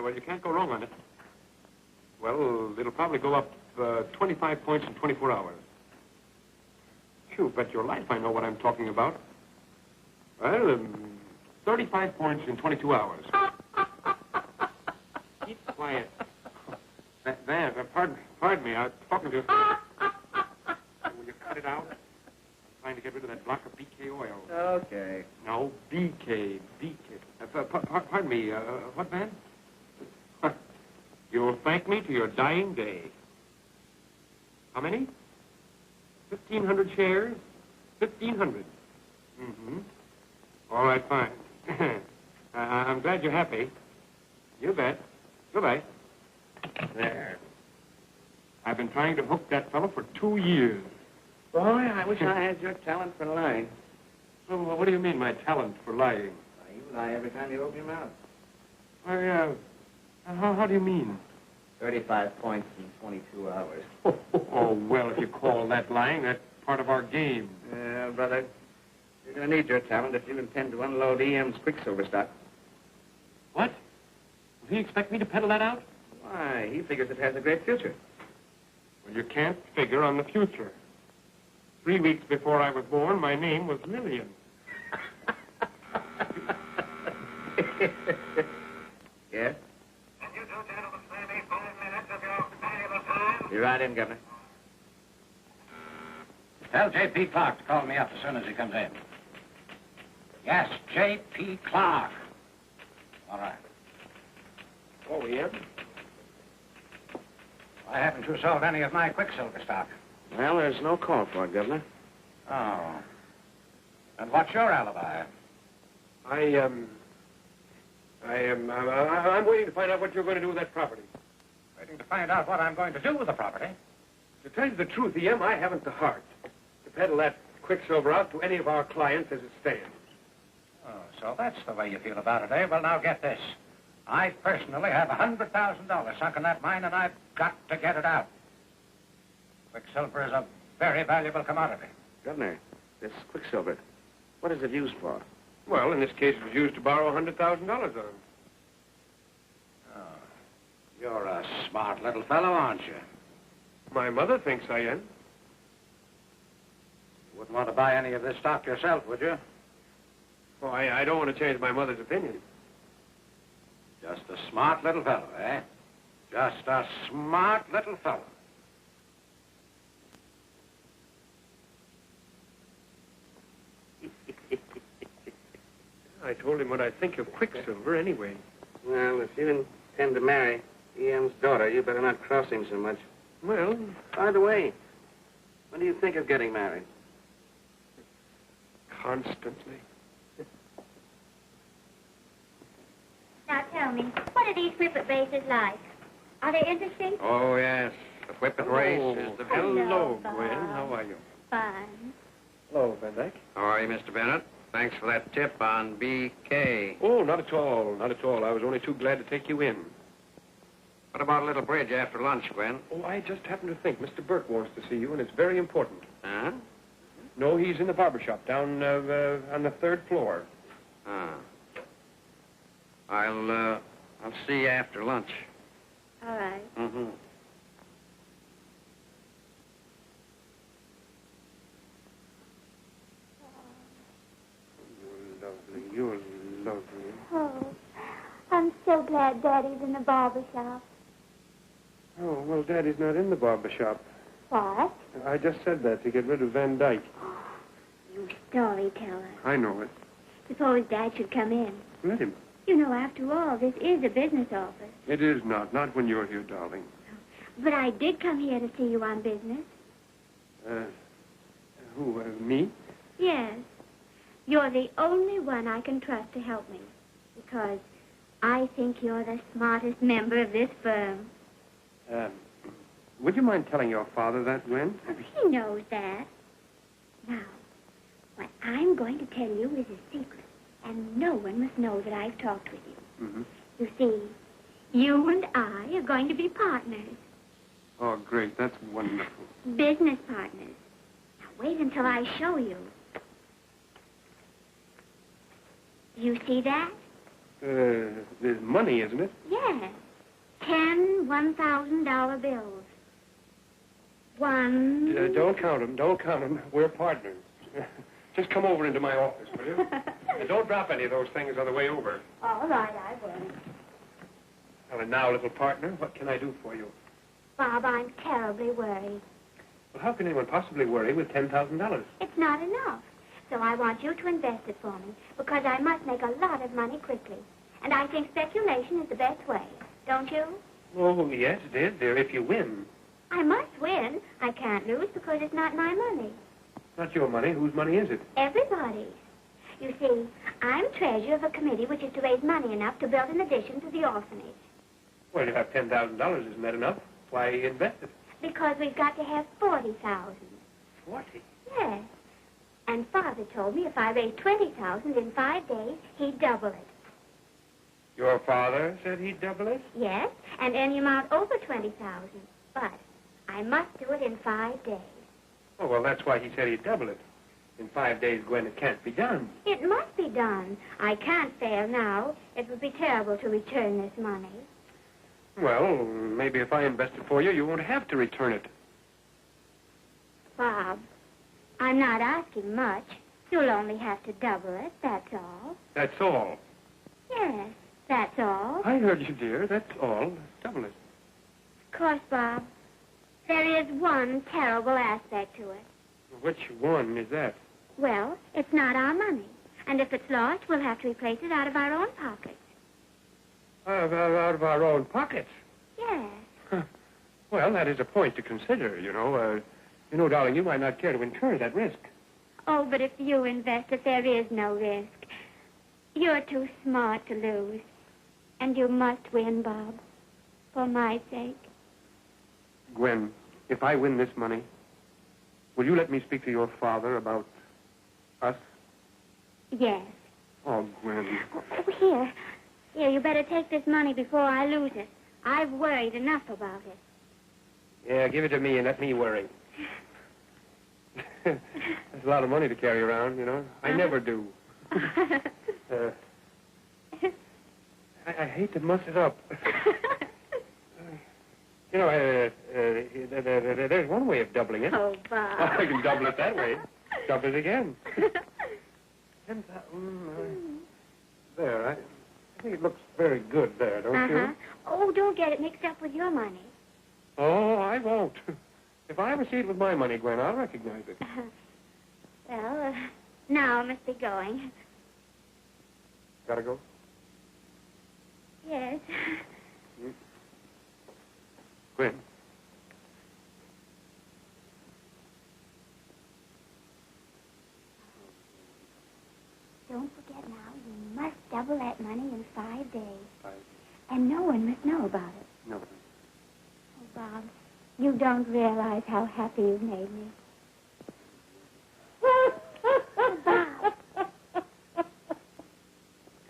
Well, you can't go wrong on it. Well, it'll probably go up 25 points in 24 hours. You bet your life I know what I'm talking about. Well, 35 points in 22 hours. Keep quiet. There, pardon me, I was talking to... Will you cut it out? I'm trying to get rid of that block of BK oil. Okay. No, BK. Pardon me, what, man? You'll thank me to your dying day. How many? 1,500 shares? 1,500. Mm-hmm. All right, fine. I'm glad you're happy. You bet. Goodbye. There. I've been trying to hook that fellow for 2 years. Boy, I wish I had your talent for lying. Well, what do you mean, my talent for lying? Well, you lie every time you open your mouth. How do you mean? 35 points in 22 hours. Oh, well, if you call that lying, that's part of our game. Brother, you're going to need your talent if you intend to unload EM's Quicksilver stock. What? Does he expect me to peddle that out? Why, he figures it has a great future. Well, you can't figure on the future. 3 weeks before I was born, my name was Lillian. Yes? You're right in, Governor. Tell J.P. Clark to call me up as soon as he comes in. Yes, J.P. Clark. All right. Oh, yeah? Why haven't you sold any of my Quicksilver stock? Well, there's no call for it, Governor. Oh. And what's your alibi? I'm waiting to find out what you're going to do with that property. Waiting to find out what I'm going to do with the property. To tell you the truth, E.M., I haven't the heart to peddle that Quicksilver out to any of our clients as it stands. Oh, so that's the way you feel about it, eh? Well, now get this. I personally have $100,000 sunk in that mine, and I've got to get it out. Quicksilver is a very valuable commodity. Governor, this Quicksilver, what is it used for? Well, in this case, it was used to borrow $100,000 on him. Oh, you're a smart little fellow, aren't you? My mother thinks I am. You wouldn't want to buy any of this stock yourself, would you? Oh, I don't want to change my mother's opinion. Just a smart little fellow, eh? Just a smart little fellow. I told him what I think of Quicksilver anyway. Well, if you intend to marry E.M.'s daughter, you better not cross him so much. Well... By the way, when do you think of getting married? Constantly. Now tell me, what are these whippet races like? Are they interesting? Oh, yes. The whippet race is the... Hello, Bob. Gwen. How are you? Fine. Hello, Van Dyke. How are you, Mr. Bennett? Thanks for that tip on BK. Oh, not at all. Not at all. I was only too glad to take you in. What about a little bridge after lunch, Gwen? Oh, I just happened to think Mr. Burke wants to see you, and it's very important. Huh? No, he's in the barber shop down on the 3rd floor. Ah. I'll see you after lunch. All right. Mm-hmm. You're lovely. Oh, I'm so glad Daddy's in the barber shop. Oh, well, Daddy's not in the barber shop. What? I just said that to get rid of Van Dyke. You storyteller. I know it. Suppose Dad should come in. Let him. You know, after all, this is a business office. It is not. Not when you're here, darling. But I did come here to see you on business. Who, me? Yes. You're the only one I can trust to help me. Because I think you're the smartest member of this firm. Would you mind telling your father that, Gwen? He knows that. going to tell you is a secret, and no one must know that I've talked with you. Mm-hmm. You see, you and I are going to be partners. Oh, great. That's wonderful. Business partners. Now, wait until I show you. You see that? There's money, isn't it? Yes. 10 $1,000 bills. One... Don't count them. Don't count them. We're partners. Just come over into my office, will you? And don't drop any of those things on the way over. All right, I will. Well, and now, little partner, what can I do for you? Bob, I'm terribly worried. Well, how can anyone possibly worry with $10,000? It's not enough. So I want you to invest it for me, because I must make a lot of money quickly. And I think speculation is the best way. Don't you? Oh, yes, dear, if you win. I must win. I can't lose because it's not my money. Not your money. Whose money is it? Everybody's. You see, I'm treasurer of a committee which is to raise money enough to build an addition to the orphanage. Well, you have $10,000. Isn't that enough? Why invest it? Because we've got to have 40,000. 40? Yes. And Father told me if I raised 20,000 in 5 days, he'd double it. Your father said he'd double it? Yes, and any amount over 20,000. But I must do it in 5 days. Oh, well, that's why he said he'd double it. In 5 days, Gwen, it can't be done. It must be done. I can't fail now. It would be terrible to return this money. Well, maybe if I invest it for you, you won't have to return it. Bob, I'm not asking much. You'll only have to double it, that's all. That's all. Yes, that's all. I heard you, dear. That's all. Double it. Of course, Bob. There is one terrible aspect to it. Which one is that? Well, it's not our money. And if it's lost, we'll have to replace it out of our own pockets. Out of our own pockets? Yes. Well, that is a point to consider, you know. Darling, you might not care to incur that risk. Oh, but if you invest it, there is no risk. You're too smart to lose. And you must win, Bob. For my sake. Gwen, if I win this money, will you let me speak to your father about us? Yes. Oh, Gwen. Oh, here. Here, you better take this money before I lose it. I've worried enough about it. Yeah, give it to me and let me worry. That's a lot of money to carry around, you know. I never do. I hate to muss it up. You know, there's one way of doubling it. Oh, Bob. I can double it that way. Double it again. There, I think it looks very good there, don't you? Oh, don't get it mixed up with your money. Oh, I won't. If I ever see it with my money, Gwen, I'll recognize it. Well, now I must be going. Gotta go? Yes. Gwen. Don't forget now, you must double that money in 5 days. 5. And no one must know about it. No. Oh, Bob, you don't realize how happy you've made me. Bob.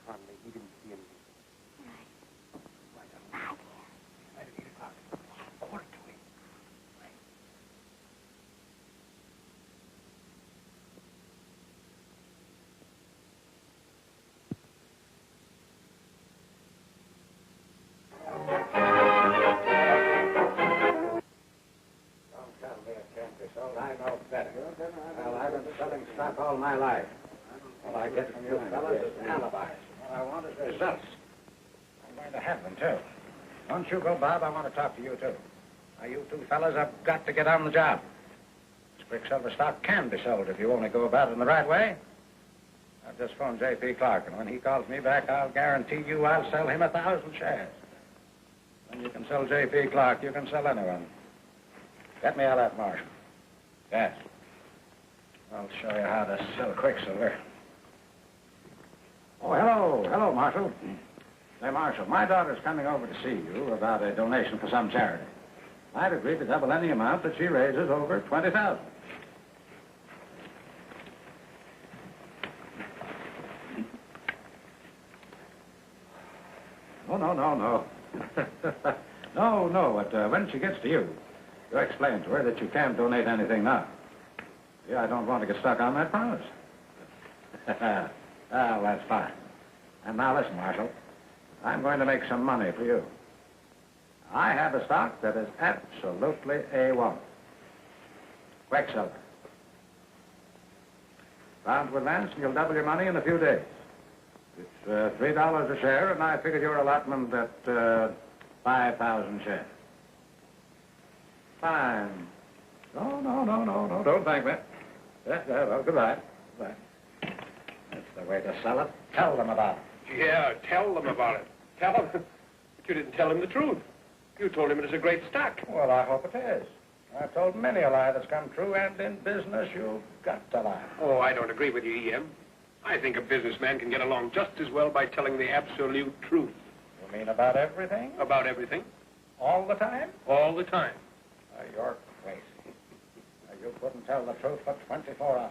Conley, he didn't see anything. Right. Right at 8 o'clock. Quarter to 8. I know better. Well, I've been selling stock all my life. All I get from you fellas is alibis. What I want is results. I'm going to have them, too. Don't you go, Bob. I want to talk to you, too. Now, you two fellas have got to get on the job. This Quicksilver stock can be sold if you only go about it in the right way. I've just phoned J.P. Clark, and when he calls me back, I'll guarantee you I'll sell him 1,000 shares. When you can sell J.P. Clark, you can sell anyone. Get me all that, Marshal. Yes. I'll show you how to sell Quicksilver. Oh, hello. Hello, Marshal. Say, Marshal, my daughter's coming over to see you about a donation for some charity. I've agreed to double any amount that she raises over 20,000. Oh, no. No. But when she gets to you, you explain to her that you can't donate anything now. Yeah, I don't want to get stuck on that promise. Oh, that's fine. And now listen, Marshal. I'm going to make some money for you. I have a stock that is absolutely A1. Quicksilver. Bound to advance, and you'll double your money in a few days. It's $3 a share, and I figured your allotment at 5,000 shares. Fine. No. Don't thank me. Well, goodbye. Goodbye. That's the way to sell it. Tell them about it. Yeah, tell them about it. Tell them. But you didn't tell him the truth. You told him it is a great stock. Well, I hope it is. I've told many a lie that's come true, and in business, you've got to lie. Oh, I don't agree with you, E.M. I think a businessman can get along just as well by telling the absolute truth. You mean about everything? About everything. All the time? All the time. You're crazy. You couldn't tell the truth for 24 hours.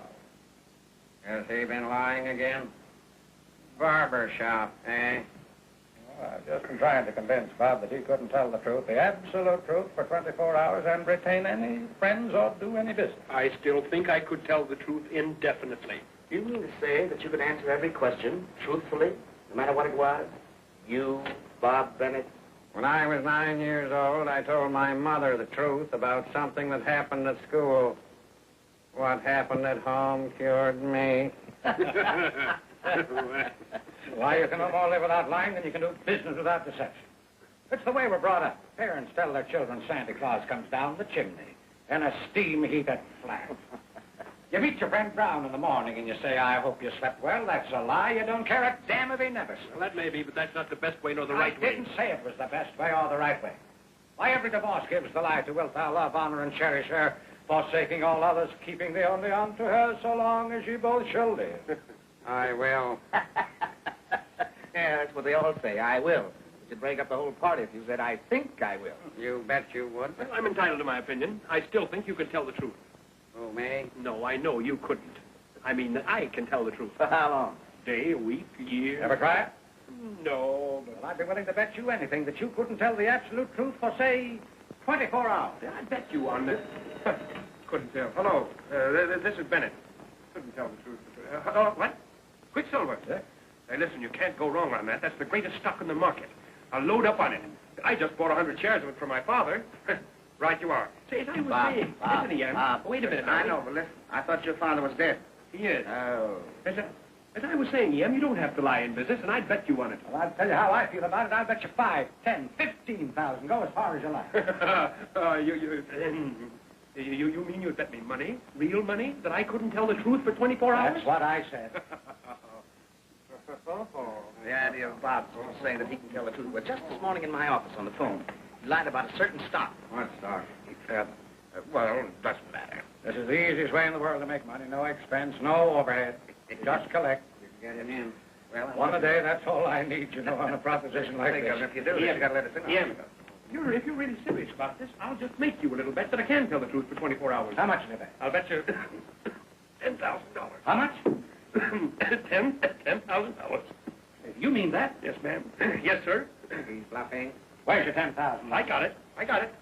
Has he been lying again? Barber shop, eh? Well, I've just been trying to convince Bob that he couldn't tell the truth, the absolute truth, for 24 hours and retain any friends or do any business. I still think I could tell the truth indefinitely. You mean to say that you could answer every question truthfully, no matter what it was? You, Bob Bennett? When I was 9 years old, I told my mother the truth about something that happened at school. What happened at home cured me. Why, you can no more live without lying than you can do business without deception. It's the way we're brought up. Parents tell their children Santa Claus comes down the chimney in a steam-heated flat. You meet your friend Brown in the morning and you say, I hope you slept well. That's a lie. You don't care a damn if he never slept. Well, that may be, but that's not the best way nor the right way. I didn't say it was the best way or the right way. Why, every divorce gives the lie to wilt thou love, honor, and cherish her, forsaking all others, keeping the only unto her, so long as ye both shall live. I will. Yeah, that's what they all say. I will. You should break up the whole party if you said, I think I will. You bet you would. Well, I'm entitled to my opinion. I still think you can tell the truth. Who, me? No, I know you couldn't. I mean that I can tell the truth. For how long? Day, a week, a year. Ever try it? No, Well, I'd be willing to bet you anything that you couldn't tell the absolute truth for, say, 24 hours. I bet you on that. Couldn't tell. Hello, this is Bennett. Couldn't tell the truth. What? Quicksilver? Yeah? Hey, listen, you can't go wrong on that. That's the greatest stock in the market. I'll load up on it. I just bought 100 shares of it for my father. Right you are. Say, as I was saying, listen, Ian. Wait a minute now. I know, but listen, I thought your father was dead. He is. Oh. As I was saying, Ian, you don't have to lie in business, and I'd bet you on it. Well, I'll tell you how I feel about it. I'll bet you 5, 10, 15,000. Go as far as you like. You mean you'd bet me money, real money, that I couldn't tell the truth for 24 hours? That's what I said. The idea of Bob saying that he can tell the truth. Well, just this morning in my office on the phone, he lied about a certain stock. What stock? He said, well, it doesn't matter. This is the easiest way in the world to make money. No expense, no overhead. Just collect. You can get it in. Well, One a day, that's all I need, you know, on a proposition like this. If you do this, you got to let us in. Ian, if you're really serious about this, I'll just make you a little bet that I can tell the truth for 24 hours. How much is it? I'll bet you $10,000. How much? $10,000. You mean that? Yes, ma'am. Yes, sir. He's bluffing. Where's your 10,000? I got it.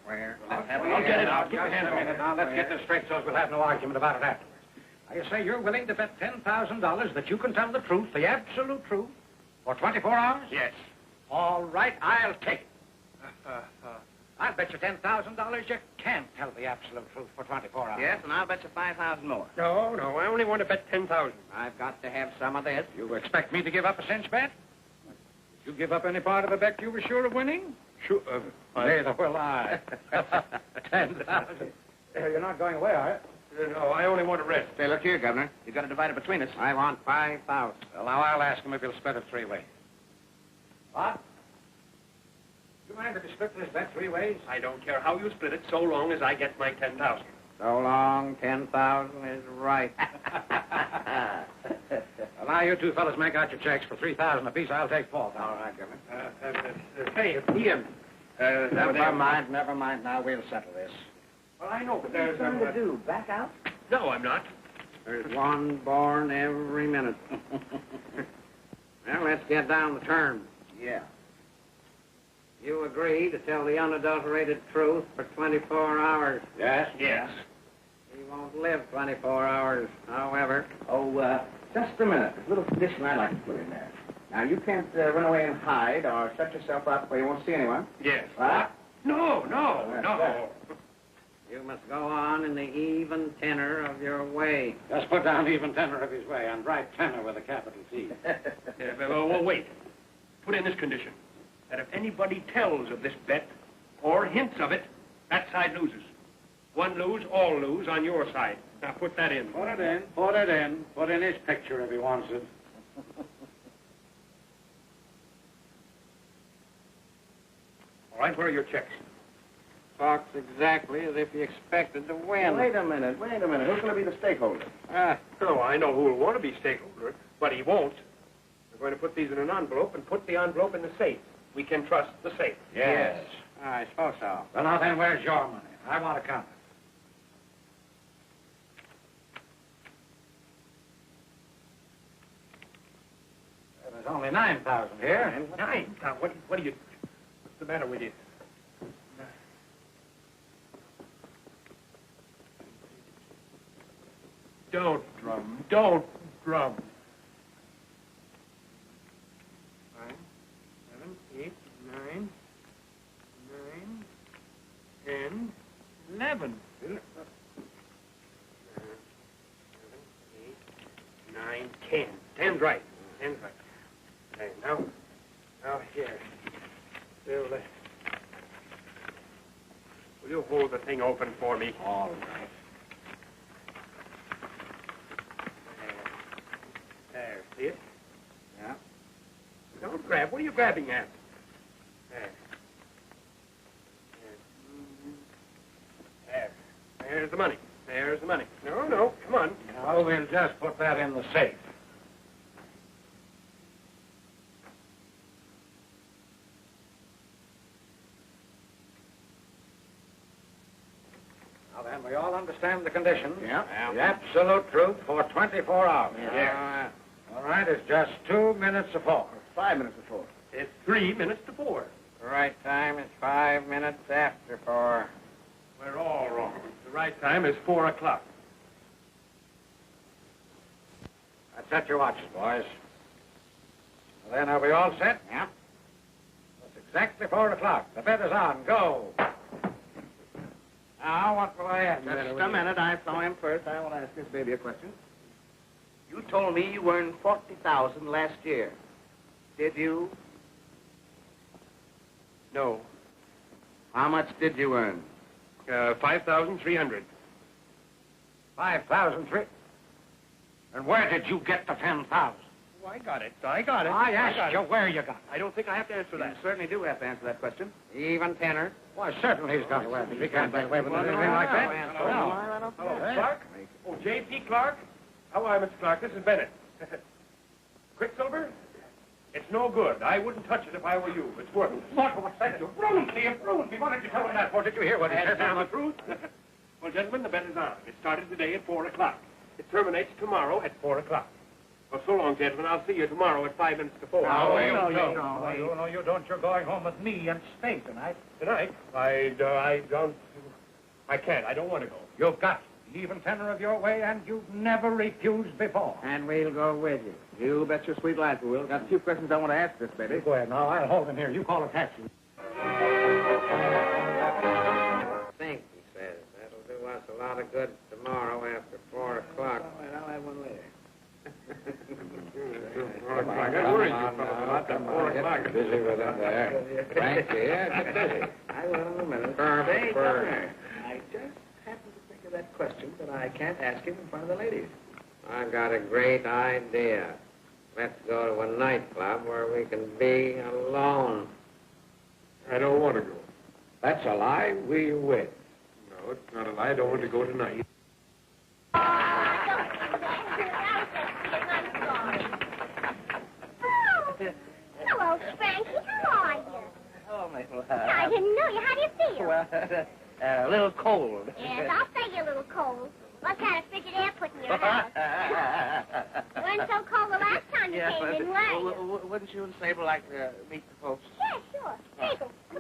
Where? I'll get it out. Give me a minute now. Let's get this straight so we'll have no argument about it afterwards. Now, you say you're willing to bet $10,000 that you can tell the truth, the absolute truth, for 24 hours? Yes. All right, I'll take it. I'll bet you $10,000 you can't tell the absolute truth for 24 hours. Yes, and I'll bet you 5,000 more. No, I only want to bet 10,000. I've got to have some of this. You expect me to give up a cinch bet? Did you give up any part of a bet you were sure of winning? Sure. Neither will I. 10,000. You're not going away, are you? No, I only want to rest. Say, look here, Governor. You've got to divide it between us. I want 5,000. Well, now I'll ask him if he'll split it 3 ways. What? Do you mind if you split this bet 3 ways? I don't care how you split it, so long as I get my 10,000. So long, 10,000 is right. Well, now you two fellas make out your checks for 3,000 apiece. I'll take 4,000. All right, Governor. Hey, Ian. Never mind. Now we'll settle this. Well, I know, but What are you there's... trying to do? Back out? No, I'm not. There's one born every minute. Well, let's get down the terms. Yeah. You agree to tell the unadulterated truth for 24 hours. Yes? Yes. He won't live 24 hours, however. Oh, just a minute. There's a little condition I'd like to put in there. Now, you can't run away and hide or shut yourself up where you won't see anyone. Yes. What? No. You must go on in the even tenor of your way. Just put down even tenor of his way and write tenor with a capital T. Well, wait. Put in this condition, that if anybody tells of this bet or hints of it, that side loses. One lose, all lose on your side. Now put that in. Put it in. Put in his picture if he wants it. All right, where are your checks? Talks exactly as if he expected to win. Wait a minute. Who's going to be the stakeholder? Oh, I know who will want to be stakeholder, but he won't. We're going to put these in an envelope and put the envelope in the safe. We can trust the safe. Yes. I suppose so. Well, now then, where's your money? I want to count it. There's only 9,000 here. 9? Now, what do you... What's the matter with you? Don't drum. 5, 7, 8, 9, 10, 11. 7, 8, 9, 10. 10's right. 10's right. Okay, now here. Bill, will you hold the thing open for me? All right. There, see it? Yeah. Don't grab. What are you grabbing at? There. There's the money. No, come on. No, we'll just put that in the safe. Now then, we all understand the conditions. Yeah. The absolute truth for 24 hours. Yeah. All right, it's just 2 minutes to 4. 5 minutes before. It's 3 minutes to 4. The right time is 5 minutes after 4. We're all wrong. The right time is 4 o'clock. Set your watches, boys. Well, then, are we all set? Yeah. It's exactly 4 o'clock. The bet is on. Go. Now, what will I ask? Just a minute. I saw him first. I want to ask this baby a question. You told me you earned $40,000 last year. Did you? No. How much did you earn? 5,300. 5,003. And where did you get the 10,000? Oh, I got it. I I asked got you it. where you got it. I don't think I have to answer You that. certainly do have to answer that question. Even tenor. Why, certainly he's got away with it. He can't get away with anything like that. Hello, Clark? Oh, J.P. Clark? How are you, Mr. Clark? This is Bennett. Quicksilver? It's no good. I wouldn't touch it if I were you. It's worthless. What was that? You ruined me. What did you tell him that for? Did you hear what he I had said? to tell the truth. Well, gentlemen, the bet is on. It started today at 4 o'clock. It terminates tomorrow at 4 o'clock. Well, so long, gentlemen. I'll see you tomorrow at 5 minutes to 4. No, you no, don't. no. No, you don't. You're going home with me and stay tonight. Tonight? I don't... I can't. I don't want to go. You've got the even tenor of your way, and you've never refused before. And we'll go with you. You bet your sweet life we will. Got a few questions I want to ask this baby. Go ahead now. I'll hold him here. You call a taxi. Think, he says. That'll do us a lot of good tomorrow after 4 o'clock. All right, I'll have one later. I worry you fellas about that 4 o'clock. Busy with him there. Frankie, yeah, get busy. I will in a minute. Say, Governor, I just happened to think of that question, but I can't ask him in front of the ladies. I've got a great idea. Let's go to a nightclub where we can be alone. I don't want to go. That's a lie. We win. No, it's not a lie. I don't want to go tonight. Hello, Frankie. How are you? Hello, Mabel. I didn't know you. How do you feel? Well, a little cold. Yes, I'll say you're a little cold. What kind of frigid air put in your house? Weren't so cold the last time you came in, were you? Wouldn't you and Sable like to meet the folks? Yeah, sure. Mabel, come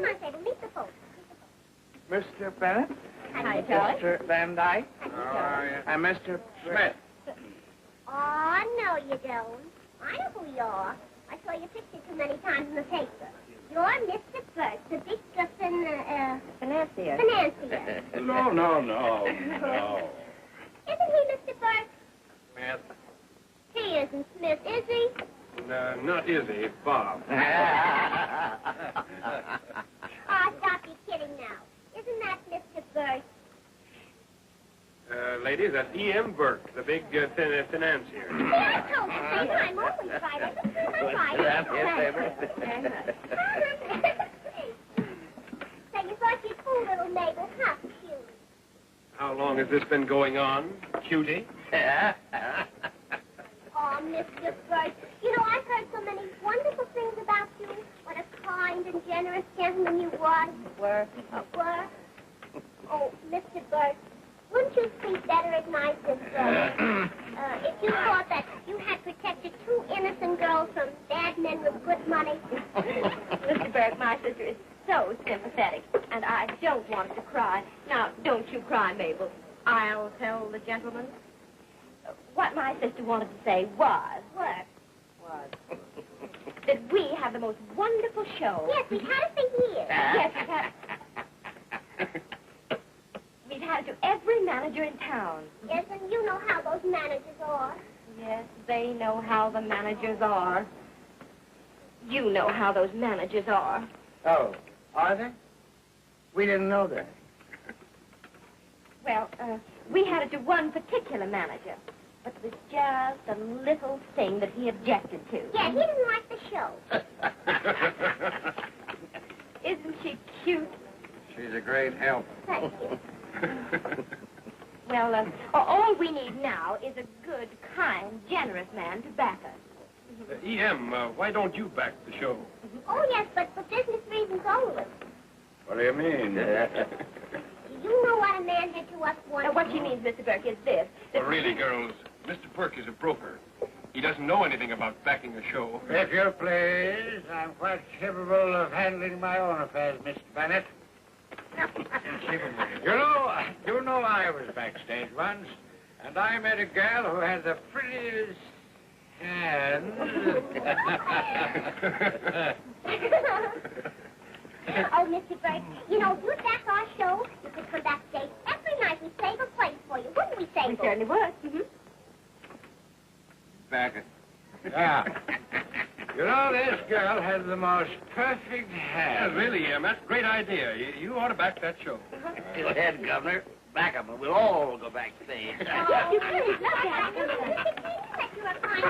Bennett. Hi, Charlie. Mr. Van Dyke. How are you? And Mr. Smith. Oh, no, you don't. I know who you are. I saw your picture too many times in the paper. You're Mr. Burt, the big Financier. financier. No. Isn't he Mr. Burt? Smith. He isn't Smith, is he? No, not Izzy, Bob. Oh, stop your kidding now. Isn't that Mr. Burt? Ladies, that's E.M. Burke, the big financier. See, I told you, Saber, I'm always right. Every time I'm right. So you thought you'd fool little Mabel, huh, cute? How long has this been going on, cutie? Oh, Mr. Burt, you know, I've heard so many wonderful things about you. What a kind and generous gentleman you was. Were. Were. Oh, Mr. Burt, wouldn't you think better at night if you thought that you had protected two innocent girls from bad men with good money? Mr. Burke, my sister is so sympathetic, and I don't want her to cry. Now, don't you cry, Mabel. I'll tell the gentleman. What my sister wanted to say was... What? that we have the most wonderful show. Yes, we've had it for years. Yes, we've had... We've had it to every manager in town. Yes, and you know how those managers are. Yes, they know how the managers are. You know how those managers are. Oh, are they? We didn't know that. Well, we had it to one particular manager, but it was just a little thing that he objected to. Yeah, he didn't like the show. Isn't she cute? She's a great help. Thank you. Well, all we need now is a good, kind, generous man to back us. E.M., why don't you back the show? Oh, yes, but for business reasons only. What do you mean? You know what a man did to us once. What she means, Mr. Burke, is this. Well, really, girls, Mr. Burke is a broker. He doesn't know anything about backing a show. If you please, I'm quite capable of handling my own affairs, Mr. Bennett. You know I was backstage once, and I met a girl who had the prettiest hands. Oh, Mr. Burke, you know, if you'd back our show, you could come backstage every night. We'd save a place for you, wouldn't we, We Sable? certainly would. Back it. Yeah. You know, this girl has the most perfect Yeah, hands. really, E.M., that's a great idea. You ought to back that show. Go ahead, Governor. Back up, and we'll all go backstage. Oh, you could love that. You're a fine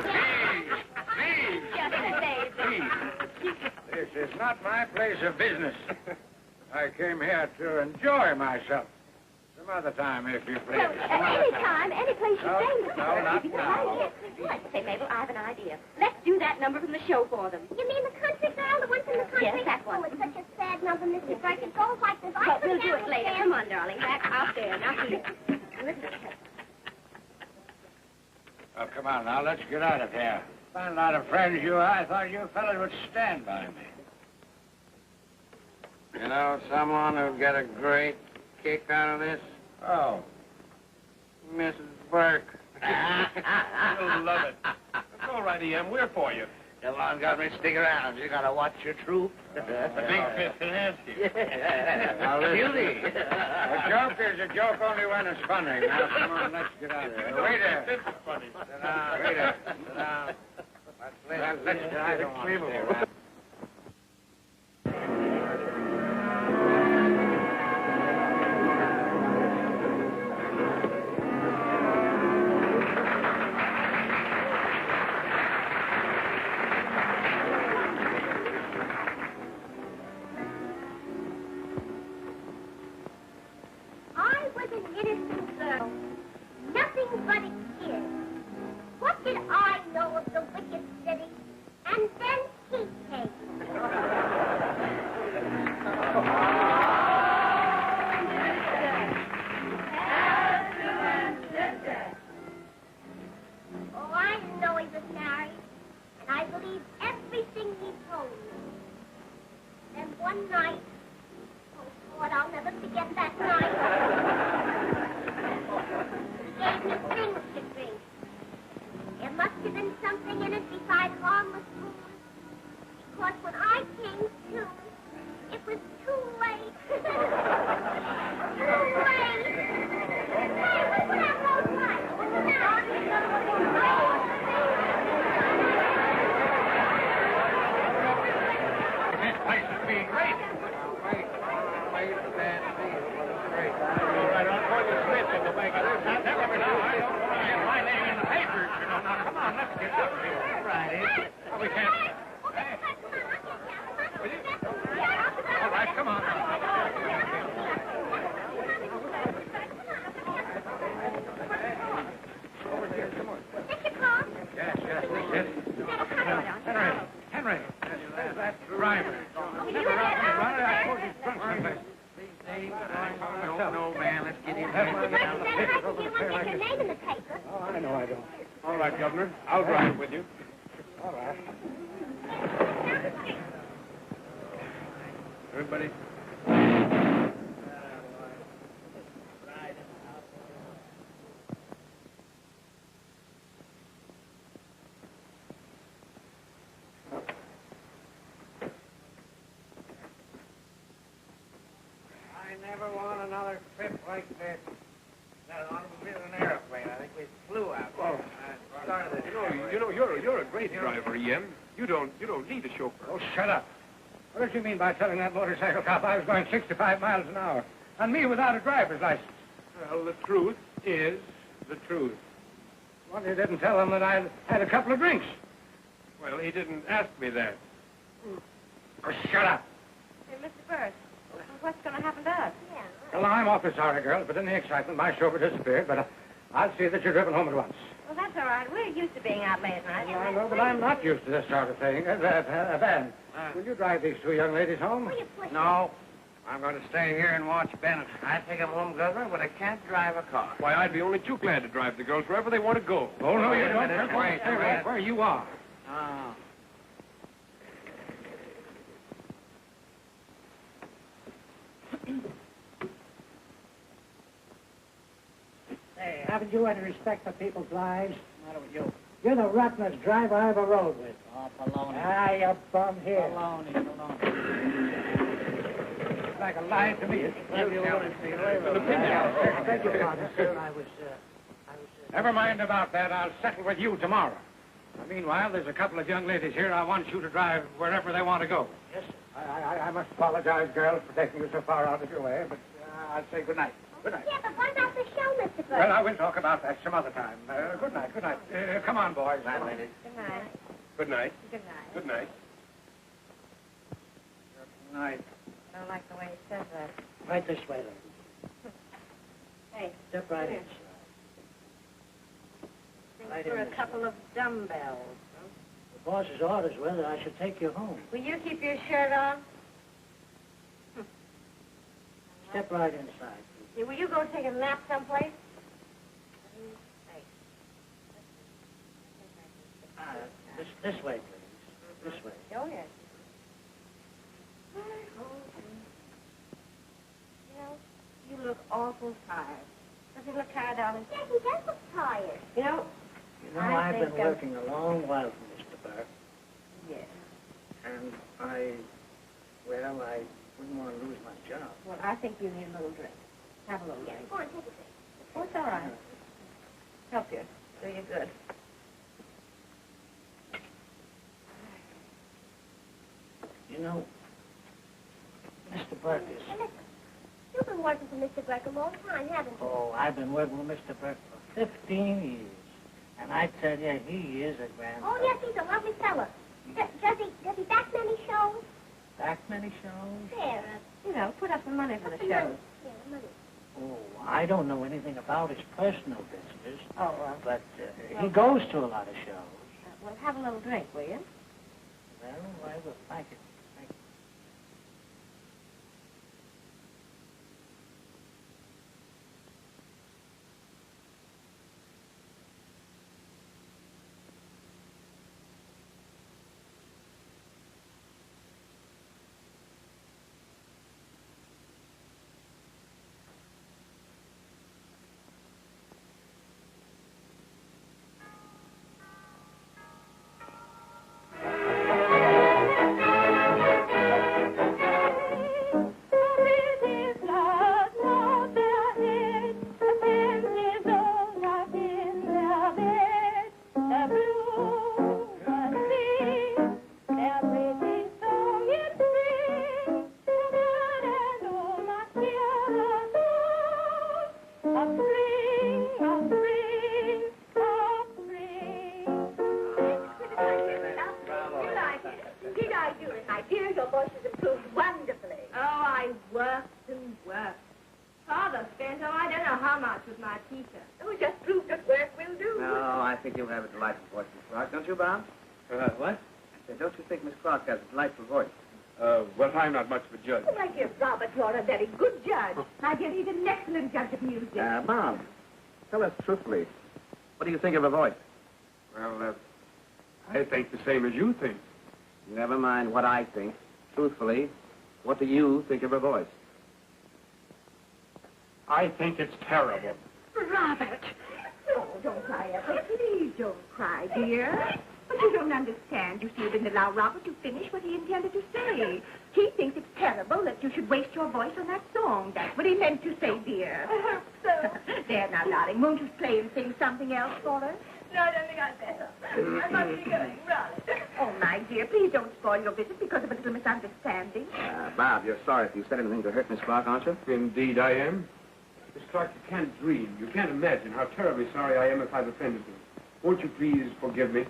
This is not my place of business. I came here to enjoy myself. Some other time, if you please. Well, any time, any place you No, say, Mr. no, Burke. not You can now. hide it. What? Say, Mabel, I have an idea. Let's do that number from the show for them. You mean the country girl, the one from the country? Yes, that one. Oh, it's such a sad number, Mr. Burke. It goes like this. But we'll do it later. Come on, darling. Back out there. Now, here. Oh, come on now, let's get out of here. Fine lot of friends you are. I thought you fellas would stand by me. You know someone who'd get a great kick out of this? Oh. Mrs. Burke. You'll love it. That's all right, E.M., we're for you. Come on, Governor, stick around. You gotta watch your troop. The big fifth financier. Now, listen. Beauty. A joke is a joke only when it's funny. Now, come on, let's get out of here. Waiter. Fifth is funny. Sit down. Waiter. Sit down. Let's get out of here. I was an innocent girl. Nothing but a kid. What did I know of the wicked city? And then he came. Oh, I know he was married. And I believed everything he told me. Then one night, oh, Lord, I'll never forget that night. must have been something in it besides harmless food. Because when I came to, it was too late. Too late. Hey, look what I wrote right. This place is being raided. All right, I'll call you Smith in the wagon. Never know. I don't want to have my name in the papers, you know. Now, come on, let's get up here. All right. Oh, we can't. All right, come on. Yes, this is it. Henry, there's that driver. Never out in the runner. I suppose he's drunk someplace. No, man, let's get in Mr. Burke, you won't get your name in the paper. Oh, I know I don't. All right, Governor. I'll drive with you. All right. Everybody. I never want another trip like this. That automobile and airplane. I think we flew out. Oh, you're a great driver, Yem. You don't need a chauffeur. Oh, shut up. What did you mean by telling that motorcycle cop I was going 65 miles an hour? And me without a driver's license? Well, the truth is the truth. Well, you didn't tell him that I had a couple of drinks. Well, he didn't ask me that. Oh, shut up. Hey, Mr. Burke, what's going to happen to us? Yeah. Well, I'm awfully sorry, girls, but in the excitement, my chauffeur disappeared, but I'll see that you're driven home at once. Well, that's all right. We're used to being out late at night. I know, but I'm not used to this sort of thing. Ben, will you drive these two young ladies home? Will you push No. I'm going to stay here and watch Bennett. I take him home, Governor, but I can't drive a car. Why, I'd be only too glad to drive the girls wherever they want to go. Oh, no, you Wait a don't. minute, They're going to stay wait. right where you are. Oh. Hey, haven't you any respect for people's lives? What's the matter with you? You're the rottenest driver I ever rode with. Oh, baloney. Ah, you bum here. Baloney. It's like a lie to me. Beg your pardon, sir. I was Never mind about that. I'll settle with you tomorrow. Meanwhile, there's a couple of young ladies here. I want you to drive wherever they want to go. Yes, sir. I must apologize, girls, for taking you so far out of your way, but I'll say good night. Good night. Yeah, but what about the show, Mr. Burke? Well, I will talk about that some other time. Good night. Good night. Come on, boys. Night, ladies. Good night. Good night. Good night. Good night. Good night. I don't like the way he says that. Right this way, lady. Hey, Step right in. Here. Right Thanks for in a this couple of dumbbells. The boss's orders were that I should take you home. Will you keep your shirt on? Step right inside. Hey, will you go take a nap someplace? Hey. This way, please. This way. Oh, yes. You know, you look awful tired. Does he look tired, darling? Yeah, he does look tired. You know, You know, I I've been think, working a long while for Mr. Burke, yes. and I wouldn't want to lose my job. Well, I think you need a little drink. Have a little drink. Go on, take a drink. Oh, it's all right. Help you. Do you good. You know, Mr. Burke is... Hey, listen. You've been working for Mr. Burke a long time, haven't you? Oh, I've been working with Mr. Burke for 15 years. And I tell you, he is a grand... Oh, yes, he's a lovely fella. Does he back many shows? Back many shows? There, You know, put up some money for the what's the show. money? Yeah, the money. Oh, I don't know anything about his personal business, Oh, but he goes to a lot of shows. well, have a little drink, will you? Well, I will. Thank you. Thank you. a delightful voice, Miss Clark, don't you, Bob? What? I said, don't you think Miss Clark has a delightful voice? Well, I'm not much of a judge. Oh, my dear Robert, you're a very good judge. My dear, he's an excellent judge of music. Bob, tell us truthfully, what do you think of her voice? Well, I think the same as you think. Never mind what I think. Truthfully, what do you think of her voice? I think it's terrible. Robert! Oh, don't cry, Ethel. Please don't cry, dear. But you don't understand. You see, you didn't allow Robert to finish what he intended to say. He thinks it's terrible that you should waste your voice on that song. That's what he meant to say, dear. I hope so. There now, darling. Won't you play and sing something else for us? No, I don't think I'd better. I must be going, Robert. Oh, my dear, please don't spoil your visit because of a little misunderstanding. Bob, you're sorry if you said anything to hurt Miss Clark, aren't you? Indeed, I am. Miss Clark, you can't dream. You can't imagine how terribly sorry I am if I've offended you. Won't you please forgive me?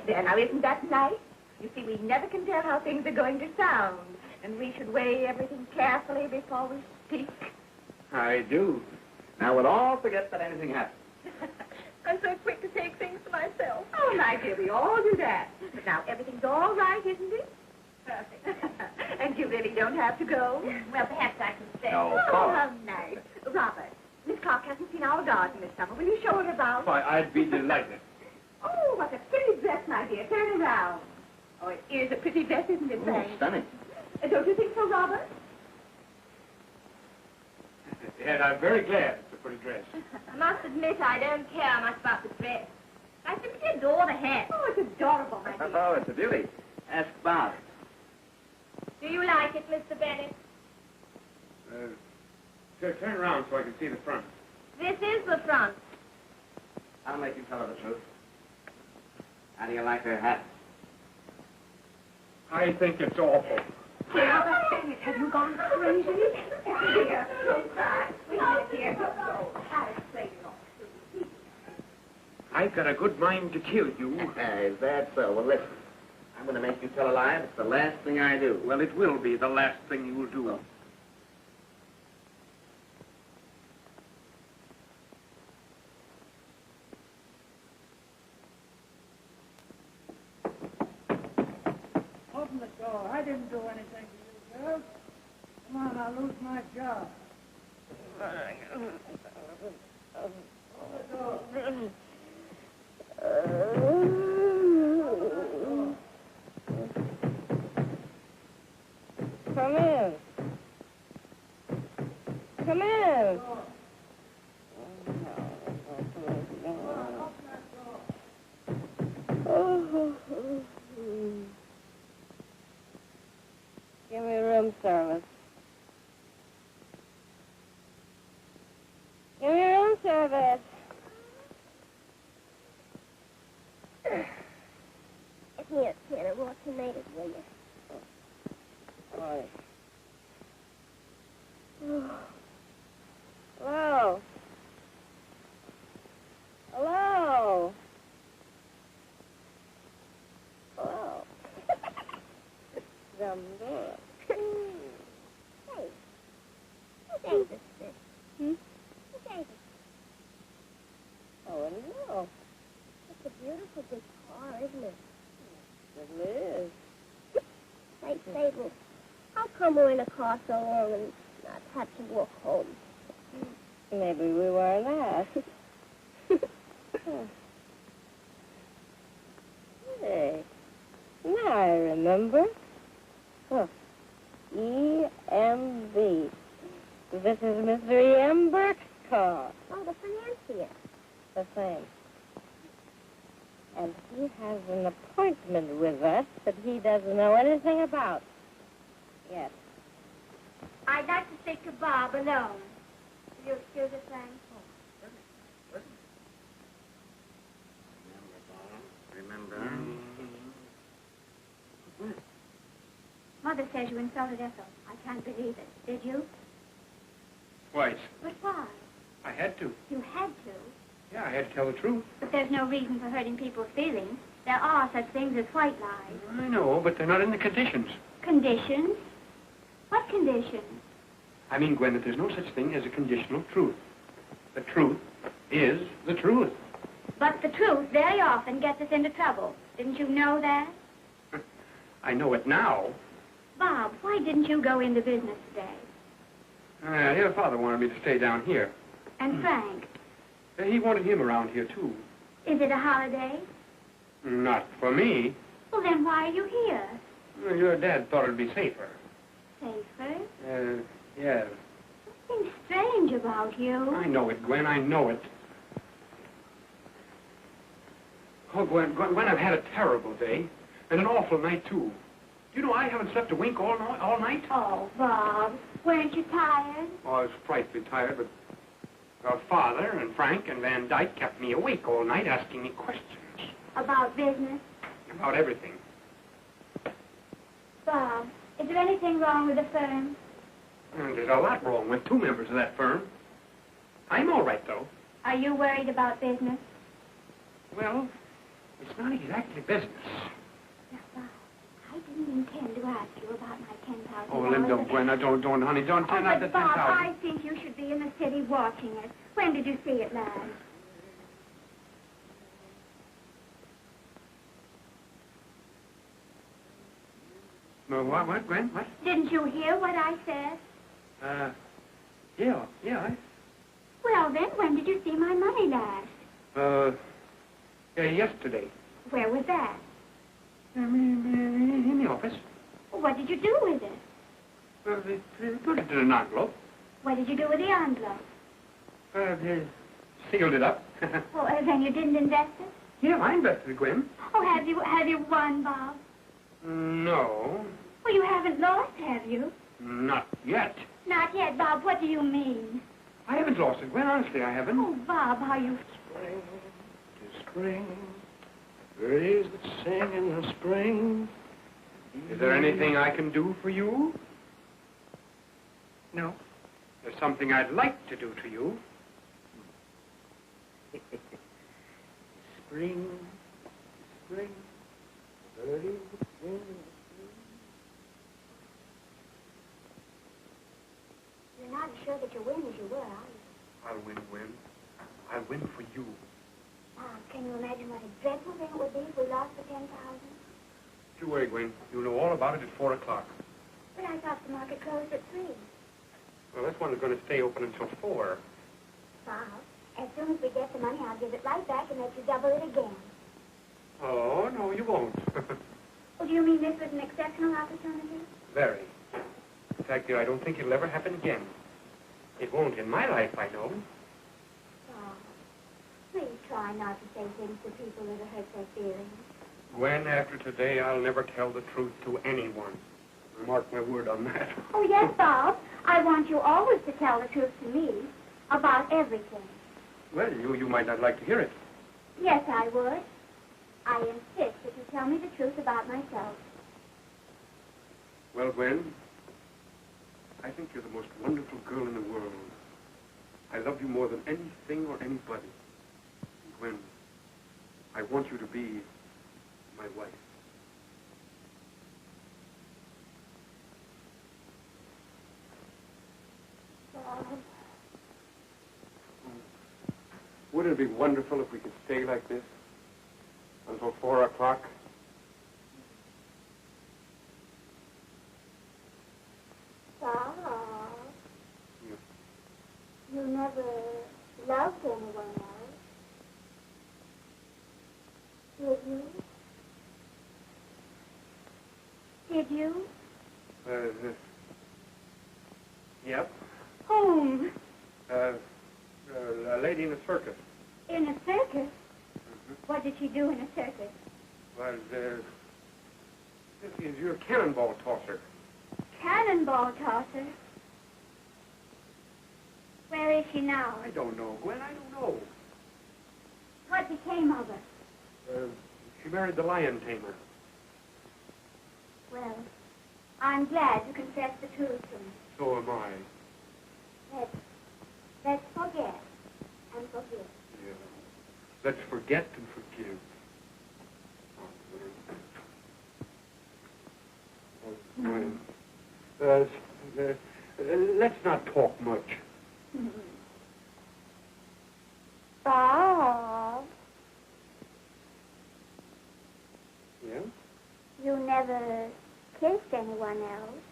There, now, isn't that nice? You see, we never can tell how things are going to sound, and we should weigh everything carefully before we speak. I do. Now, we'll all forget that anything happened. I'm so quick to take things for myself. Oh, my dear, we all do that. But now, everything's all right, isn't it? Perfect. And you really don't have to go? Well, perhaps I can stay. No, of Oh, course. how nice. Robert, Miss Clark hasn't seen our garden this summer. Will you show her about? Why, I'd be delighted. Oh, what a pretty dress, my dear. Turn around. Oh, it is a pretty dress, isn't it, Frank? Stunning. Don't you think so, Robert? And I'm very glad it's a pretty dress. I must admit I don't care much about the dress. I simply adore the hat. Oh, it's adorable, my dear. Oh, it's a beauty. Ask Bob. Do you like it, Mr. Bennett? Turn around so I can see the front. This is the front. I'll make you tell her the truth. How do you like her hat? I think it's awful. Robert Bennett, have you gone crazy? Dear, don't cry. Please, dear. Oh, I'll explain it all. I've got a good mind to kill you. Is that so? Well, listen. I'm going to make you tell a lie. It's the last thing I do. Well, it will be the last thing you'll do. Open the door. I didn't do anything to you, girls. Come on, I'll lose my job. Come in. Come in. Give me room service. Give me room service. Here, Tanner, more tomatoes, will you? Oi. Hello. Hello. Hello. Zambora. Hey, who gave us this? Hmm? Who gave us Oh, no. It's a beautiful big car, isn't it? It is. Say, Sable, how come we're in a car so long and not have to walk home? Maybe we weren't asked. Hey, now I remember. Look, E.M.B. This is Mr. E.M. Burke's car. Oh, the financier. The same. And he has an appointment with us that he doesn't know anything about yet. I'd like to speak to Bob alone. Will you excuse us, Frank? Remember? Mother says you insulted Ethel. I can't believe it. Did you? Twice. But why? I had to. You had to. Yeah, I had to tell the truth. But there's no reason for hurting people's feelings. There are such things as white lies. I know, but they're not in the conditions. Conditions? What conditions? I mean, Gwen, that there's no such thing as a conditional truth. The truth is the truth. But the truth very often gets us into trouble. Didn't you know that? I know it now. Bob, why didn't you go into business today? Your father wanted me to stay down here. And Frank? He wanted him around here, too. Is it a holiday? Not for me. Well, then why are you here? Your dad thought it'd be safer. Safer? Yes. Something strange about you. I know it, Gwen. I know it. Oh, Gwen, I've had a terrible day. And an awful night, too. You know, I haven't slept a wink all night. Oh, Bob, weren't you tired? Oh, I was frightfully tired, but our father and Frank and Van Dyke kept me awake all night asking me questions. About business? About everything. Bob, is there anything wrong with the firm? There's a lot wrong with 2 members of that firm. I'm all right, though. Are you worried about business? Well, it's not exactly business. Now, Bob, I didn't intend to ask you about my $10,000. Oh, Linda, Gwen, don't, honey, don't turn out the But Bob, 10,000. I think you should be in the city watching it. When did you see it last? No, what, Gwen? What? Didn't you hear what I said? Yeah. Well, then, when did you see my money last? Yesterday. Where was that? In the office. What did you do with it? They put it in an envelope. What did you do with the envelope? They sealed it up. Oh, then you didn't invest it? Yeah, I invested it, Gwen. Oh, have you won, Bob? No, Well, you haven't lost, have you? not yet. Not yet, Bob. What do you mean? I haven't lost it, Gwen. Honestly, I haven't. Oh, Bob, how you... Spring, to spring, birds that sing in the spring. Is there anything I can do for you? No. There's something I'd like to do to you. Spring, spring, birds that sing in the spring. You're not as sure that you'll win as you were, are you? I'll win, Gwen. I'll win for you. Can you imagine what a dreadful thing it would be if we lost the 10,000? Don't you worry, Gwen. You'll know all about it at 4 o'clock. But I thought the market closed at 3. Well, this one is going to stay open until 4. Bob, as soon as we get the money, I'll give it right back and let you double it again. Oh, no, you won't. Well, do you mean this was an exceptional opportunity? Very. In fact, dear, I don't think it'll ever happen again. It won't in my life, I know. Bob, please try not to say things to people that'll hurt their feelings. Gwen, after today, I'll never tell the truth to anyone. Mark my word on that. Oh, yes, Bob. I want you always to tell the truth to me about everything. Well, you might not like to hear it. Yes, I would. I insist that you tell me the truth about myself. Well, Gwen, I think you're the most wonderful girl in the world. I love you more than anything or anybody. Gwen, I want you to be my wife. Bob, Wouldn't it be wonderful if we could stay like this until 4 o'clock? Bob, you never loved anyone else, did you? Did you? Yep. Whom? A lady in a circus. In a circus? What did she do in a circus? Well, this is your cannonball tosser. Cannonball tosser? Where is she now? I don't know, Gwen. I don't know. What became of her? She married the lion tamer. Well, I'm glad you confessed the truth to me. So am I. Let's forget and forgive. Yeah. Let's forget and forgive. Gwen. Let's not talk much. Bob. never kissed anyone else.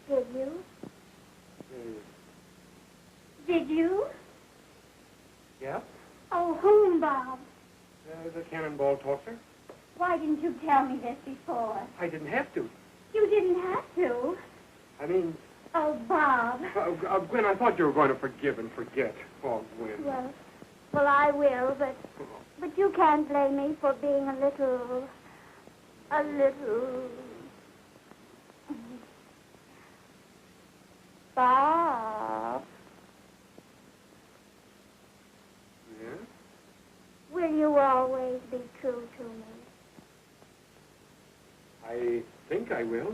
Did you? Did you? Yeah? Oh, whom, Bob? The cannonball tosser. Why didn't you tell me this before? I didn't have to. You didn't have to. I mean, Oh, Bob. Gwen, I thought you were going to forgive and forget. Oh, Gwen. Well, I will, but you can't blame me for being a little... Bob, Yeah? will you always be true to me? I think I will.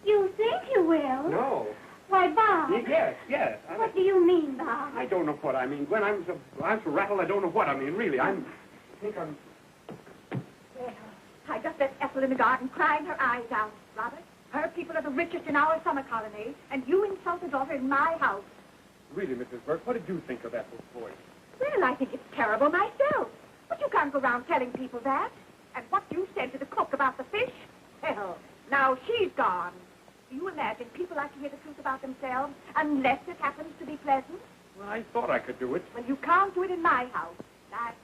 You think you will? No. Why, Bob. Yes. What do you mean, Bob? I don't know what I mean, Gwen. I'm so rattled. I don't know what I mean. Really, I think I'm. Well, I just left Ethel in the garden crying her eyes out, Robert. Her people are the richest in our summer colony, and you insult a daughter in my house. Really, Mrs. Burke, what did you think of Ethel's voice? Well, I think it's terrible myself. But you can't go around telling people that. And what you said to the cook about the fish, well, now she's gone. Do you imagine people like to hear the truth about themselves unless it happens to be pleasant? Well, I thought I could do it. Well, you can't do it in my house.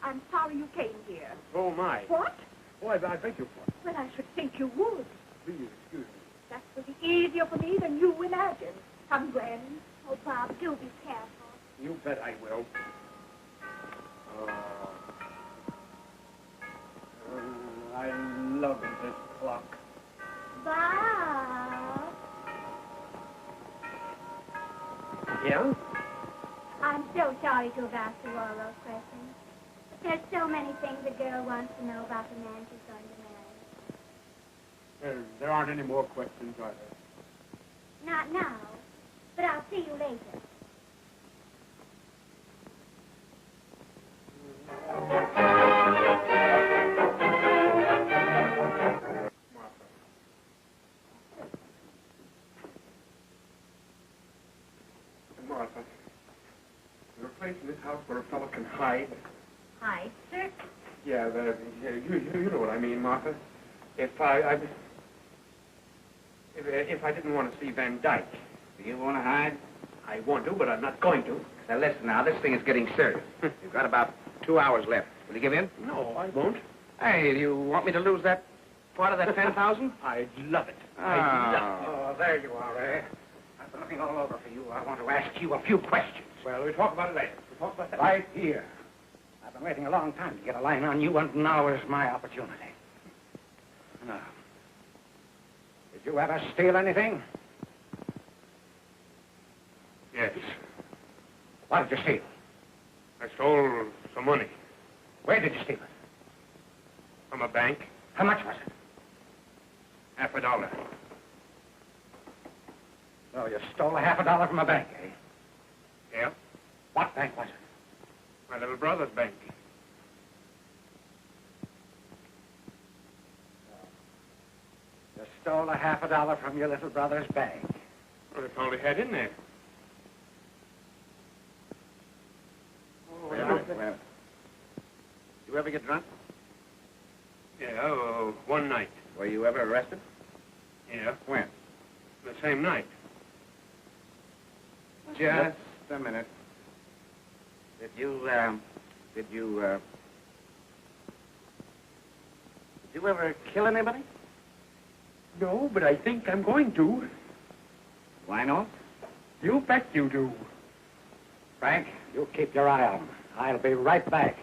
I'm sorry you came here. Oh, my. What? Oh, I beg your pardon. Well, I should think you would. Please, excuse me. That will be easier for me than you imagine. Come, Gwen. Oh, Bob, do be careful. You bet I will. I love this clock. Bob. Yeah? I'm so sorry to have asked you all those questions. But there's so many things a girl wants to know about the man she's going to marry. There aren't any more questions, are there? Not now, but I'll see you later. Martha, there's a place in this house where a fellow can hide. Hi, sir. Yeah, you know what I mean, Martha. If I didn't want to see Van Dyke. Do you want to hide? I want to, but I'm not going to. Now, listen now. This thing is getting serious. You've got about 2 hours left. Will you give in? No, I won't. Hey, do you want me to lose that part of that 10,000? I'd love it. Oh, there you are, eh? I've been looking all over for you. I want to ask you a few questions. Well, we'll talk about it later. We'll talk about that. Right here. I've been waiting a long time to get a line on you, and now is my opportunity. Now, did you ever steal anything? Yes. What did you steal? I stole some money Where did you steal it? from a bank. How much was it? $50. So you stole $50 from a bank, eh? Yeah? What bank was it? My little brother's bank. You stole $50 from your little brother's bank. Well, that's all he had in there. Well, you ever get drunk? Yeah, one night. Were you ever arrested? Yeah, When? the same night. Just a minute. Did you ever kill anybody? No, but I think I'm going to. Why not? You bet you do. Frank, you keep your eye on him. I'll be right back.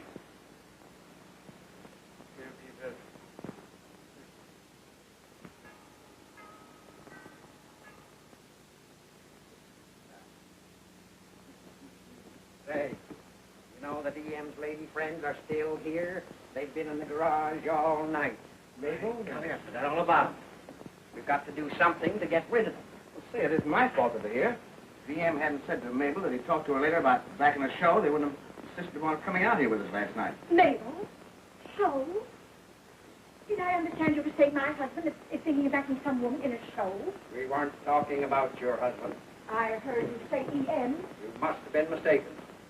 Say, you know that E.M.'s lady friends are still here? They've been in the garage all night. Mabel? Come here, forget all about them. We've got to do something to get rid of them. Well, say, it isn't my fault that they're here. If E.M. hadn't said to Mabel that he'd talk to her later about backing the show, they wouldn't have insisted upon coming out here with us last night. Mabel? Show? Did I understand you to say my husband is thinking of backing some woman in a show? We weren't talking about your husband. I heard you say E.M. You must have been mistaken.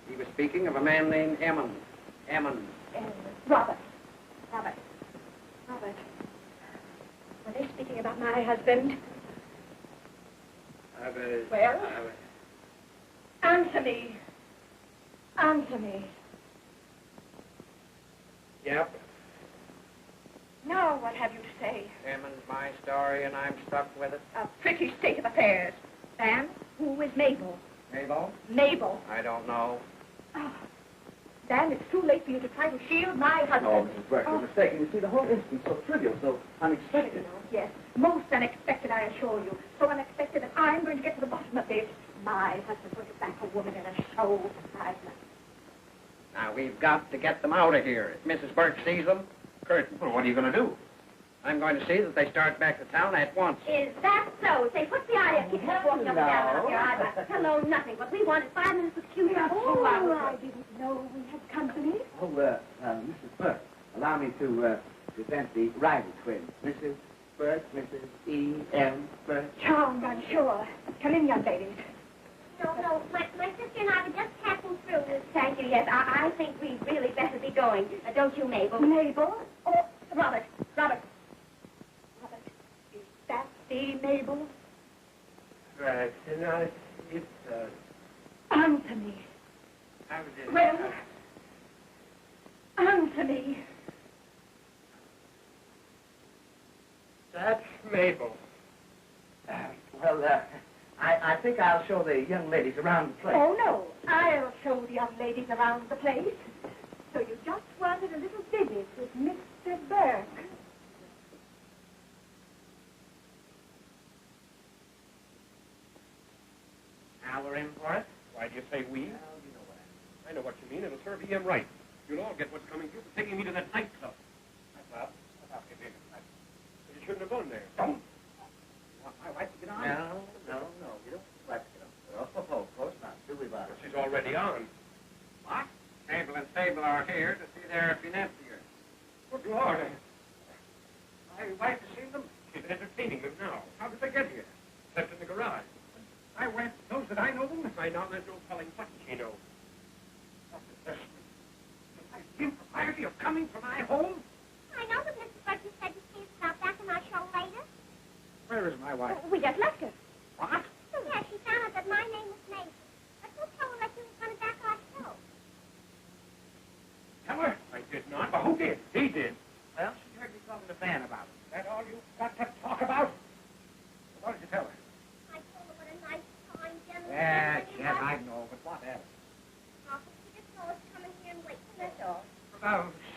He was speaking of a man named Emmons. Emmons. Robert. Robert. my husband. Well? Answer me. Answer me. Yep. Now, what have you to say? Hammond's my story, and I'm stuck with it. A pretty state of affairs. And who is Mabel? Mabel? Mabel. I don't know. Oh. Dan, it's too late for you to try to shield my husband. Oh, Mrs. Burke, you're mistaken. You see, the whole incident's so trivial, so unexpected. Yes, most unexpected, I assure you. So unexpected that I'm going to get to the bottom of this. My husband put back a woman in a show. Now, we've got to get them out of here. If Mrs. Burke sees them, curtain. Well, what are you going to do? I'm going to see that they start back to town at once. Is that so? Say, what's the idea of keeping us walking up and down up here? Hello, nothing. What we want is 5 minutes with Q. Oh, I didn't know we had company. Oh, Mrs. Burke, allow me to present the rival twins. Mrs. Burke, Mrs. E.M. Burke. Charmed, I'm sure. Come in, young ladies. No, my sister and I were just passing through. Thank you, yes. I think we'd really better be going. Don't you, Mabel? Mabel? Oh, Robert. Is that the Mabel? Right. No, it's, Answer me. how did it... Well, answer me. That's Mabel. I think I'll show the young ladies around the place. Oh, no. I'll show the young ladies around the place. So you just wanted a little visit with Mr. Burke. Now we're in for it. Why do you say we? I know what you mean. It'll serve E.M. right. You'll all get what's coming to you for taking me to that nightclub. Well, you shouldn't have gone there. Don't. You want my wife to get on? No. You don't like to get on. Oh, of course not. Do we, Bob? She's already on. What? Mabel and Sable are here to see their financier. Good Lord. My wife has seen them. She's entertaining them now. How did they get here? Left in the garage. I went. Knows that I know them? By now, there's no telling what she knows. What is this? The impropriety of coming to my home? I know that Mrs. Burke said to see us about back in our show later. Where is my wife? We just left her. What? Yeah, she found out that my name was Mabel. But don't tell her that you were coming back our show. Tell her. I did not. But who did? He did. Well, she heard me talking to Van about it. That all you've got to talk about? What did you tell her? I told her what a nice, kind gentleman. Yes, he was. I know, but what else? Oh, but she just told us to come in here and wait. That's all.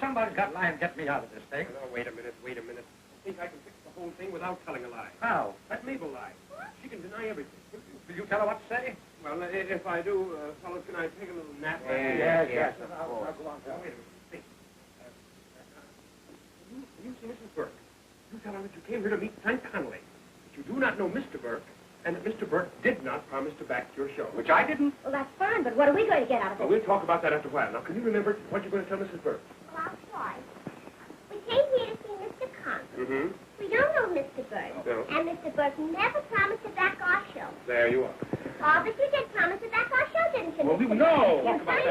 Somebody's got to lie and get me out of this thing. No, wait a minute. I think I can fix the whole thing without telling a lie. How? Let Mabel lie. She can deny everything. Will you tell her what to say? Well, if I do, fellas, can I take a little nap? Yes, I'll go on. Now, wait a minute. Think. You see Mrs. Burke. You tell her that you came here to meet Frank Connolly. That you do not know Mr. Burke, and that Mr. Burke did not promise to back your show. Which I didn't. Well, that's fine, but what are we going to get out of Well, it? we'll talk about that after a while. Now, can you remember what you're going to tell Mrs. Burke? Well, I'll try. We came here to see Mr. Conklin. Mm-hmm. We don't know Mr. Burke. No. And Mr. Burke never promised to back our show. There you are. Oh, but you did promise to back our show, didn't you, Well, Mr. no. Yes, Talk about I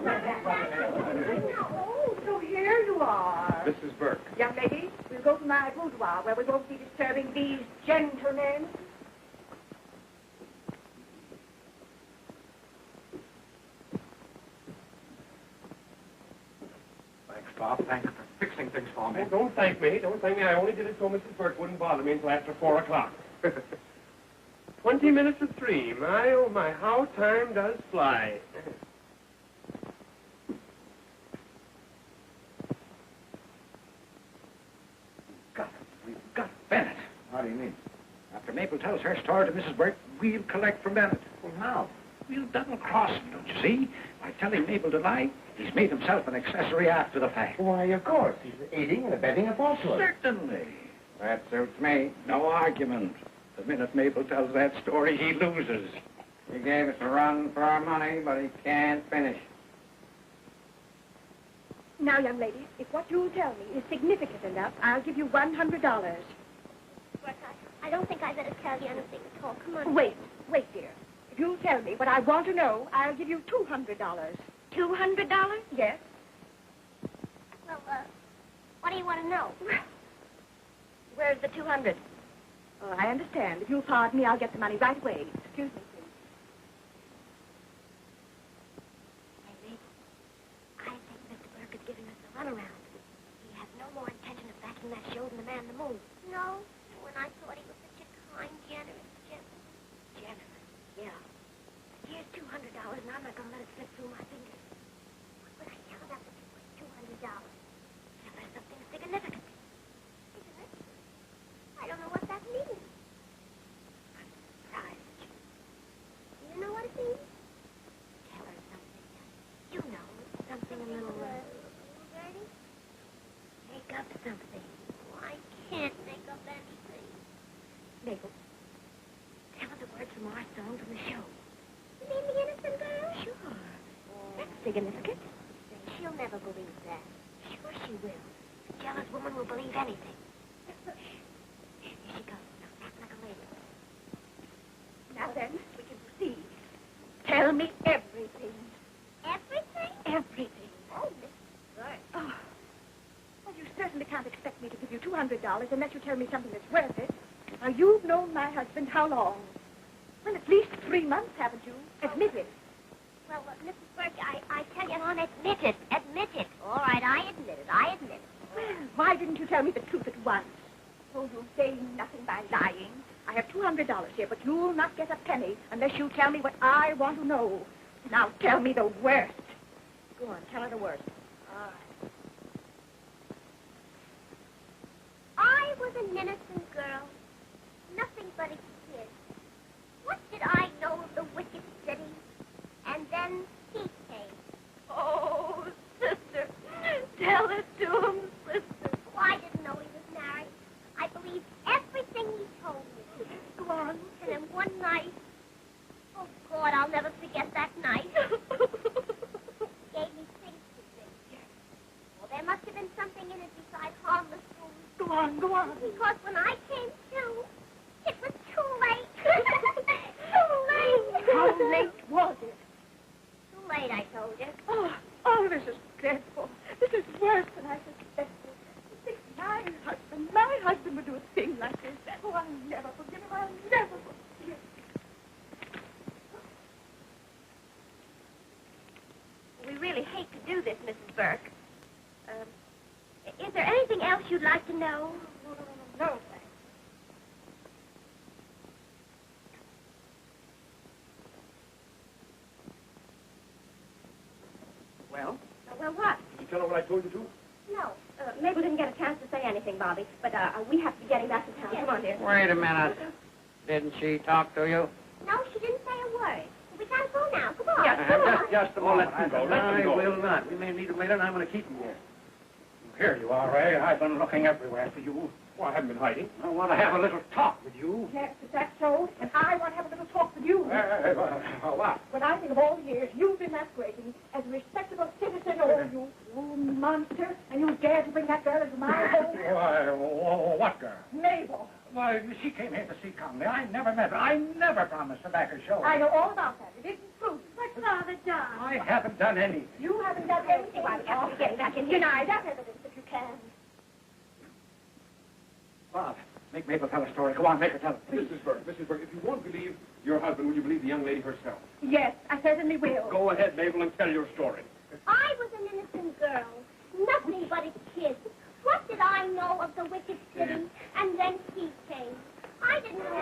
that did. Oh, so here you are. Mrs. Burke. Young ladies, we'll go to my boudoir where we won't be disturbing these gentlemen. Thanks, Bob. Thanks for fixing things for me. Oh, don't thank me. Don't thank me. I only did it so Mrs. Burke wouldn't bother me until after 4 o'clock. 20 minutes to 3. My, oh, my, how time does fly. We've got Bennett. How do you mean? After Mabel tells her story to Mrs. Burke, we'll collect from Bennett. Well, how? We'll double-cross him, don't you see? By telling Mabel to lie, he's made himself an accessory after the fact. Why, of course. He's aiding and abetting a falsehood. Certainly. That suits me. No argument. The minute Mabel tells that story, he loses. He gave us a run for our money, but he can't finish. Now, young ladies, if what you tell me is significant enough, I'll give you $100. Burke, I don't think I better tell you anything at all. Come on. Wait, dear. If you'll tell me what I want to know, I'll give you $200. $200? Yes. Well, what do you want to know? Where's the 200? Oh, I understand. If you'll pardon me, I'll get the money right away. Excuse me, please. Maybe. I think Mr. Burke is giving us the runaround. He has no more intention of backing that show than the man in the moon. No. When I thought he was such a kind, generous gentleman. Generous? Yeah. Here's $200, and I'm not going to let it slip through my fingers. What would I tell him after $200? Tell her something significant. Significant? I don't know what that means. I'm surprised. Do you know what it means? Tell her something. You know, something a little... Bertie? Make up something. Oh, I can't make up anything. Mabel, tell her the words from our song from the show. You mean the innocent girl? Sure. That's significant. She'll never believe that. Sure she will. A jealous woman will believe anything. Here she goes. Now, act like a lady. Now then, we can proceed. Tell me everything. Everything? Everything. Oh, Mrs. Burke. Oh. Well, you certainly can't expect me to give you $200 unless you tell me something that's worth it. Now, you've known my husband how long? Well, at least 3 months, haven't you? Admit it. Well, Mrs. Burke, I tell you... Come on, admit it. Admit it. All right, I admit it. I admit it. Well, why didn't you tell me the truth at once? Oh, you'll say nothing by lying. I have $200 here, but you'll not get a penny unless you tell me what I want to know. Now, tell me the worst. Go on, tell her the worst. All right. I was an innocent girl. Nothing but a kid. What did I know of the wicked city? And then he came. Oh, sister. Tell it to him, sister. Oh, I didn't know he was married. I believed everything he told me. Go on. And then one night, oh, God, I'll never forget that night. Gave me things to think. Well, there must have been something in it besides harmless food. Go on, go on. Because when I came to, it was too late. Too late. How late was it? Too late, I told you. Oh, this is dreadful. This is worse than I suspected. Think my husband would do a thing like this. Oh, I'll never forgive him. I'll never forgive him. We really hate to do this, Mrs. Burke. Is there anything else you'd like to know? No, thanks. Well, Well, what? did you tell her what I told you to? No. Mabel didn't get a chance to say anything, Bobby. But we have to be getting back to town. Yes. Come on, dear. Wait a minute. Didn't she talk to you? No, she didn't say a word. We can't go now. Come on. Yes, come on. Just a moment. Let him go. Let him go. I will not. We may need him later, and I'm going to keep him here. Here you are, Ray. I've been looking everywhere for you. Well, I haven't been hiding. I want to have a little talk with you. Yes, is that so? And I want to have a little talk with you. What? When I think of all the years you've been masquerading as a respectable citizen, you monster, and you dare to bring that girl into my home? Why, what girl? Mabel. Why, she came here to see Conley. I never met her. I never promised to back her show. I know all about that. It isn't true. But Father John. I haven't done anything. You haven't done anything. Why, we have to be getting back in here. Deny that evidence if you can. Bob, make Mabel tell a story. Go on, make her tell it. Please. Mrs. Burke, if you won't believe your husband, will you believe the young lady herself? Yes, I certainly will. Go ahead, Mabel, and tell your story. I was an innocent girl. Nothing but a kid. What did I know of the wicked city? And then he came. I didn't know.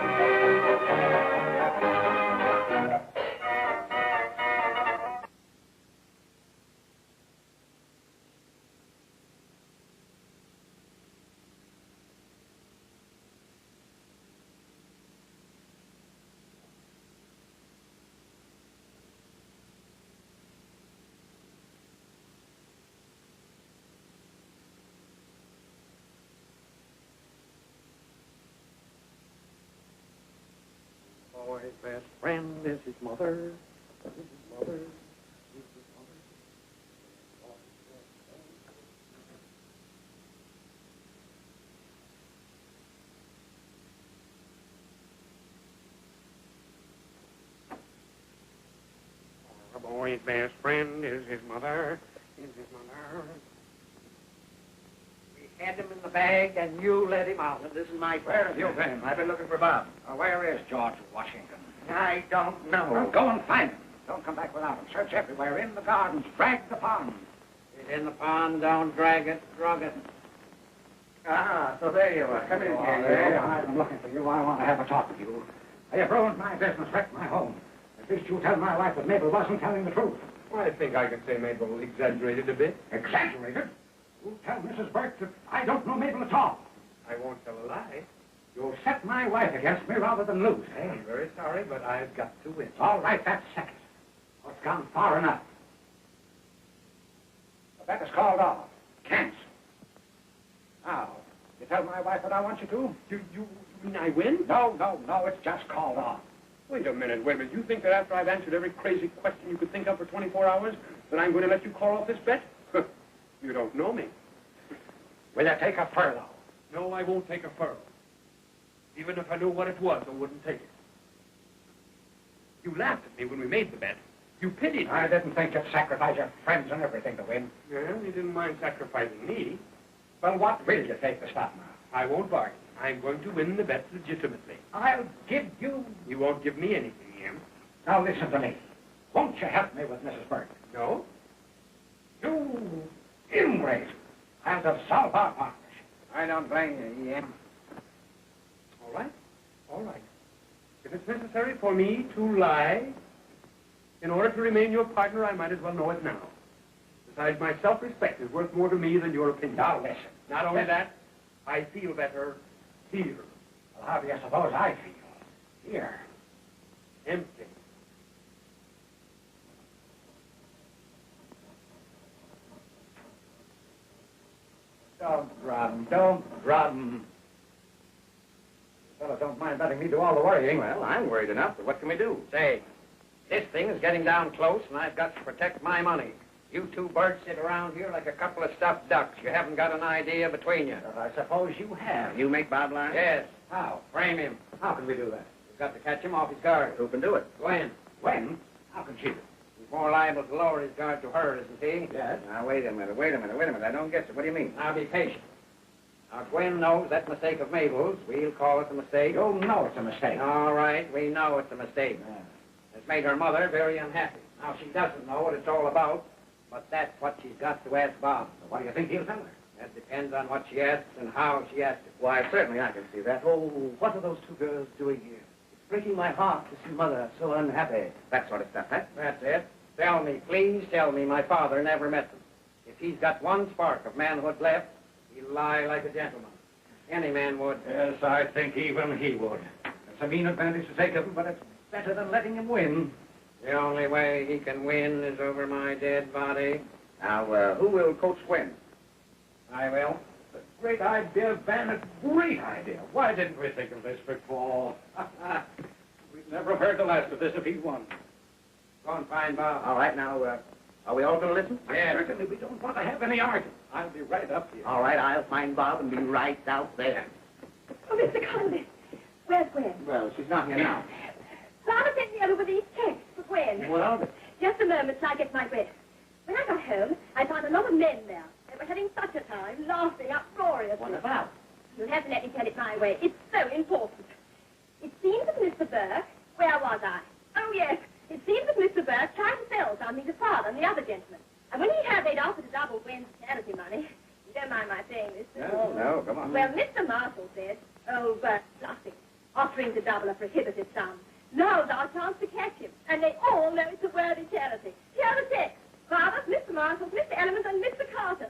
Boy's best friend is his mother. His mother. His mother. A boy's best friend is his mother. Is his mother. had him in the bag, and you let him out. This is my Where have you been? I've been looking for Bob. Where is George Washington? I don't know. Well, go and find him. Don't come back without him. Search everywhere, in the gardens, drag the pond. He's in the pond, don't drag it, drug it. Ah, so there you are. Come in Oh, here. there. I've been looking for you. I want to have a talk with you. You've ruined my business, wrecked my home. At least you tell my wife that Mabel wasn't telling the truth. Well, I think I can say Mabel exaggerated a bit. Exaggerated? You tell Mrs. Burke that I don't know Mabel at all. I won't tell a lie. You'll set my wife against me rather than lose, eh? I'm very sorry, but I've got to win. All right, that's second. Oh, it's gone far enough. The bet is called off. Cancel. Now, you tell my wife what I want you to? You mean I win? No, it's just called off. Wait a minute. You think that after I've answered every crazy question you could think of for 24 hours, that I'm going to let you call off this bet? You don't know me. Will you take a furlough? No, I won't take a furlough. Even if I knew what it was, I wouldn't take it. You laughed at me when we made the bet. You pitied me. I didn't think you'd sacrifice your friends and everything to win. Well, you didn't mind sacrificing me. Well, what will you take to stop now? I won't bargain. I'm going to win the bet legitimately. I'll give you... You won't give me anything, Ian. Now listen to me. Won't you help me with Mrs. Burke? No? You ingrate. I'll dissolve our partnership. I don't blame you, Ian. All right. If it's necessary for me to lie in order to remain your partner, I might as well know it now. Besides, my self-respect is worth more to me than your opinion. Now listen. Not only that, I feel better here. Well, how do you suppose I feel? Here. Empty. Don't rob 'em. Fellow don't mind letting me do all the worrying. Well, I'm worried enough, but what can we do? Say, this thing is getting down close, and I've got to protect my money. You two birds sit around here like a couple of stuffed ducks. You haven't got an idea between you. Well, I suppose you have. You make Bob lie? Yes. How? Frame him. How can we do that? You've got to catch him off his guard. Who can do it? Gwen. When? How can she? He's more liable to lower his guard to her, isn't he? Yes. Now, wait a minute. I don't get it. What do you mean? Now, be patient. Now, Gwen knows that mistake of Mabel's. We'll call it a mistake. You'll know it's a mistake. All right, we know it's a mistake. Yeah. It's made her mother very unhappy. Now, she doesn't know what it's all about, but that's what she's got to ask Bob. So what do you think he'll tell her? That depends on what she asks and how she asks it. Why, certainly I can see that. Oh, what are those two girls doing here? It's breaking my heart to see Mother so unhappy. That sort of stuff, huh? That's it. Tell me, please tell me my father never met them. If he's got one spark of manhood left, he'll lie like a gentleman. Any man would. Yes, I think even he would. It's a mean advantage to take of him, but it's better than letting him win. The only way he can win is over my dead body. Now, who will coach Gwen? I will. Great idea, Van. A great idea. Why didn't we think of this before? We'd never have heard the last of this if he'd won. Go and find Bob. All right, now, are we all going to listen? Yes. Certainly, we don't want to have any argument. I'll be right up here. All right, I'll find Bob and be right out there. Oh, Mr. Conley, where's Gwen? Well, she's not here now. Father sent me over these checks for Gwen. What of it? Just a moment till I get my breath. When I got home, I found a lot of men there. They were having such a time, laughing uproariously. What about? You'll have to let me tell it my way. It's so important. It seems that Mr. Burke... Where was I? Oh, yes. It seems that Mr. Burke tried to sell something to Father and the other gentlemen. And when he heard they'd offered to double Gwen's charity money... You don't mind my saying this, do you? No, come on. Well, Mr. Marshall said, oh, Burke's bluffing, offering to double a prohibitive sum. Now's our chance to catch him. And they all know it's a worthy charity. Here are the checks. Father's, Mr. Marshall's, Mr. Elliman's, and Mr. Carter's.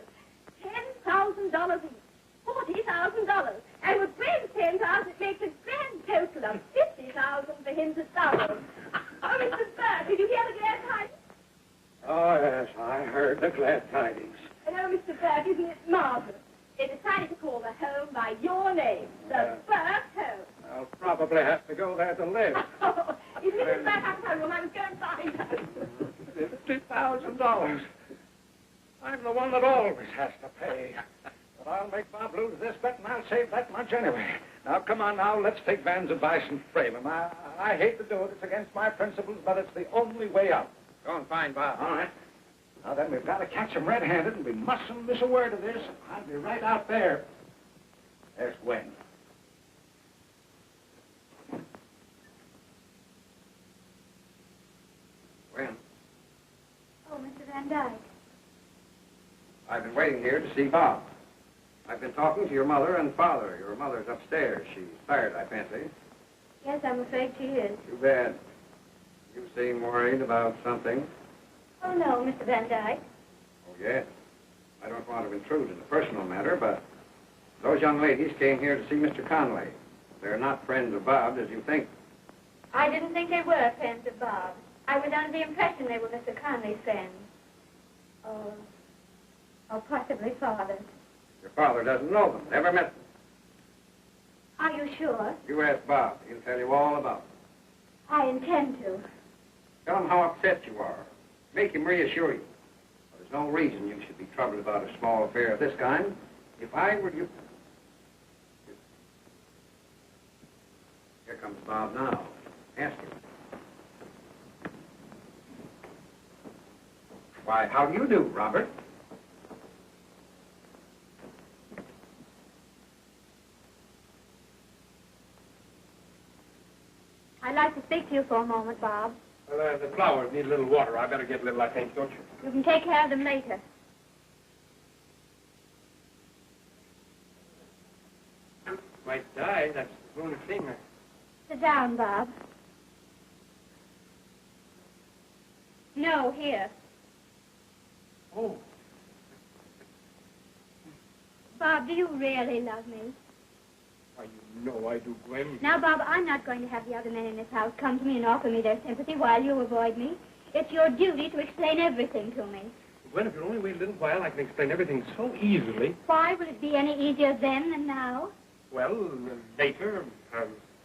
$10,000 each. $40,000. And with Gwen's 10,000, it makes a grand total of 50,000 for him to double. Oh, Mr. Burke, did you hear the glad tidings? Oh, yes, I heard the glad tidings. And oh, Mr. Burke, isn't it marvelous? They decided to call the home by your name, the Burke home. I'll probably have to go there to live. Oh, if Mrs. Burke had her room, I was going to find her. $50,000. I'm the one that always has to pay. But I'll make Bob lose this bet, and I'll save that much anyway. Now, come on now, let's take Van's advice and frame him. I hate to do it. It's against my principles, but it's the only way out. Go and find Bob. All right. Now then, we've got to catch him red-handed, and we mustn't miss a word of this. I'll be right out there. There's Gwen. Gwen, Oh, Mr. Van Dyke. I've been waiting here to see Bob. I've been talking to your mother and father. Your mother's upstairs. She's tired, I fancy. Yes, I'm afraid she is. Too bad. You seem worried about something. Oh, no, Mr. Van Dyke. Oh, yes. I don't want to intrude in a personal matter, but those young ladies came here to see Mr. Conway. They're not friends of Bob, as you think. I didn't think they were friends of Bob. I was under the impression they were Mr. Conley's friends. Or possibly father. Your father doesn't know them, never met them. Are you sure? You ask Bob. He'll tell you all about them. I intend to. Tell him how upset you are. Make him reassure you. There's no reason you should be troubled about a small affair of this kind. If I were you... Here comes Bob now. Ask him. Why, how do you do, Robert? I'd like to speak to you for a moment, Bob. Well, the flowers need a little water. I better get a little, I think, don't you? You can take care of them later. Might die. That's the only thing. Sit down, Bob. No, here. Oh. Bob, do you really love me? Why, you know I do, Gwen. Now, Bob, I'm not going to have the other men in this house come to me and offer me their sympathy while you avoid me. It's your duty to explain everything to me. Gwen, if you'll only wait a little while, I can explain everything so easily. Why will it be any easier then than now? Well, later,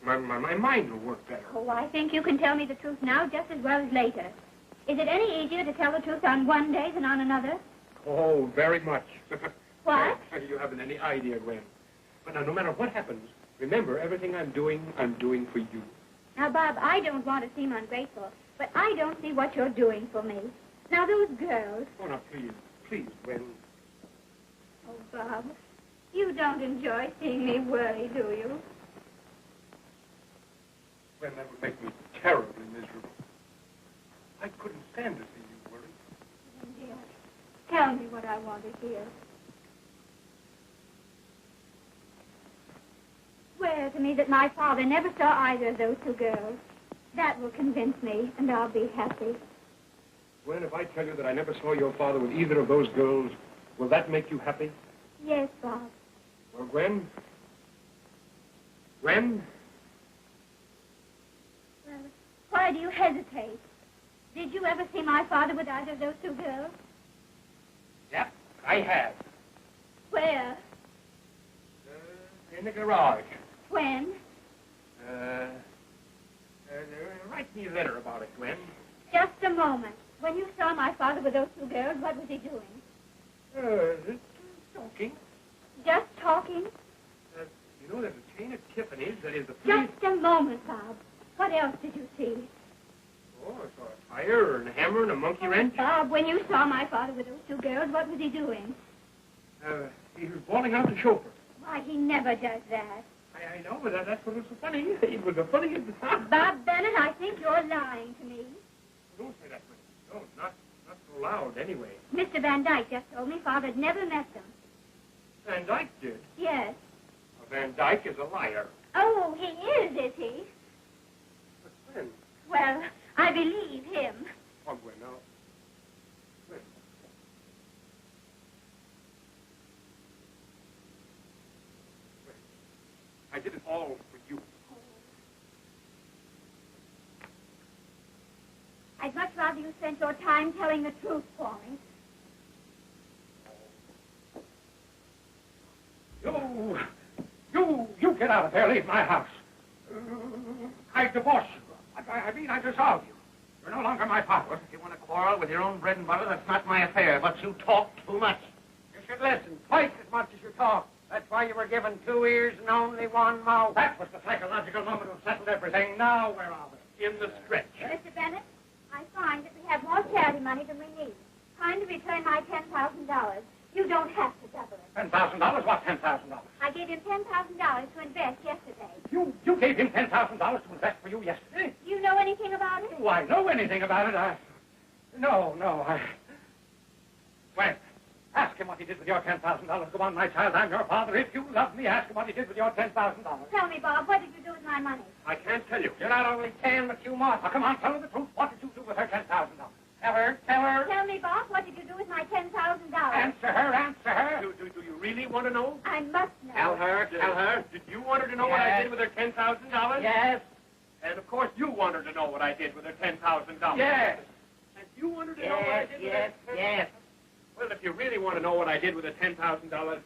my mind will work better. Oh, I think you can tell me the truth now just as well as later. Is it any easier to tell the truth on one day than on another? Oh, very much. What? You haven't any idea, Gwen. But now, no matter what happens, remember, everything I'm doing for you. Now, Bob, I don't want to seem ungrateful, but I don't see what you're doing for me. Now, those girls... Oh, now, please, Gwen. Oh, Bob, you don't enjoy seeing me worry, do you? Gwen, that would make me terribly miserable. I couldn't stand to see you worry. Oh, dear, tell me what I want to hear. Swear to me that my father never saw either of those two girls. That will convince me, and I'll be happy. Gwen, if I tell you that I never saw your father with either of those girls, will that make you happy? Yes, Bob. Well, Gwen? Gwen? Well, why do you hesitate? Did you ever see my father with either of those two girls? Yep, I have. Where? In the garage. When? Write me a letter about it, Gwen. Just a moment. When you saw my father with those two girls, what was he doing? Talking. Just talking? You know, there's a chain of Tiffany's that is the Just a moment, Bob. What else did you see? Oh, I saw a tire and a hammer and a monkey wrench. Bob, when you saw my father with those two girls, what was he doing? He was bawling out the chauffeur. Why, he never does that. I know, but that's what was so funny. It was the funniest... Bob Bennett, I think you're lying to me. Don't say that, Gwen. Don't. Not so loud, anyway. Mr. Van Dyke just told me Father'd never met them. Van Dyke did. Yes. Well, Van Dyke is a liar. Oh, he is he? But Gwen... Well, I believe him. Oh, Gwen, now... Gwen. I did it all for you. I'd much rather you spent your time telling the truth for me. You get out of there. Leave my house. I divorce you. I mean, I dissolve you. You're no longer my father. If you want to quarrel with your own bread and butter, that's not my affair, but you talk too much. You should listen twice as much as you talk. That's why you were given 2 ears and only 1 mouth. That was the psychological moment that settled everything. Now, where are we? In the stretch. Mr. Bennett, I find that we have more charity money than we need. Trying to return my $10,000. You don't have to double it. $10,000? What $10,000? I gave him $10,000 to invest yesterday. You gave him $10,000 to invest for you yesterday? Do you know anything about it? Do I know anything about it? No. Well, ask him what he did with your $10,000. Go on, my child, I'm your father. If you love me, ask him what he did with your $10,000. Tell me, Bob, what did you do with my money? I can't tell you. You're not only 10, but you must. Now, come on, tell her the truth. What did you do with her $10,000? Tell her. Tell me, Bob, what did you do with my $10,000? Answer her. Do you really want to know? I must know. Tell her. Did you want her to know what I did with her $10,000? Yes. And of course you want her to know what I did with her $10,000. Yes. And you want her to know what I did with her? Yes. Well, if you really want to know what I did with the $10,000,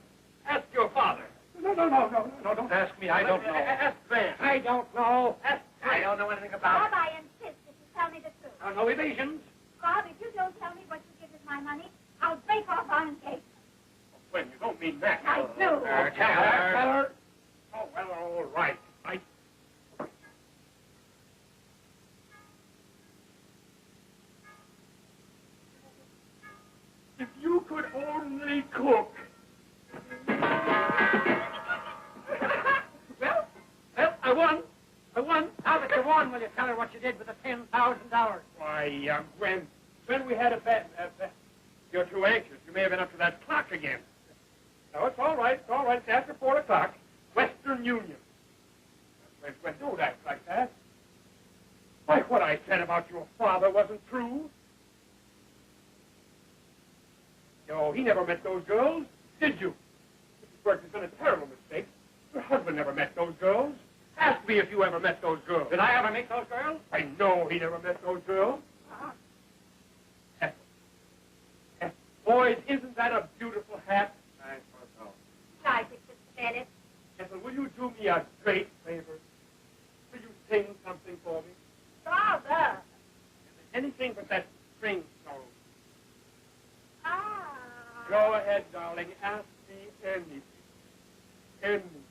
ask your father. No, don't ask me. I don't know. Ask Van. I don't know. I don't know anything about Bob, I insist that you tell me the truth. No evasions. Bob, if you don't tell me what you did with my money, I'll break off our engagement. When you don't mean that. I do. Tell her. Oh, well, all right. If you could only cook. Well, I won. Now that you won, will you tell her what you did with the $10,000? Why, when we had a bet, you're too anxious. You may have been up to that clock again. No, it's all right. It's after 4 o'clock. Western Union. When don't act like that. Why, what I said about your father wasn't true. No, he never met those girls, did you? Mrs. Burke has been a terrible mistake. Your husband never met those girls. Ask me if you ever met those girls. Did I ever meet those girls? I know he never met those girls. Boys, isn't that a beautiful hat? I thought so. Like it, Mr. Bennett. Ethel, will you do me a great favor? Will you sing something for me? Father. Anything but that string song. Ah. Go ahead, darling. Ask me anything. Anything.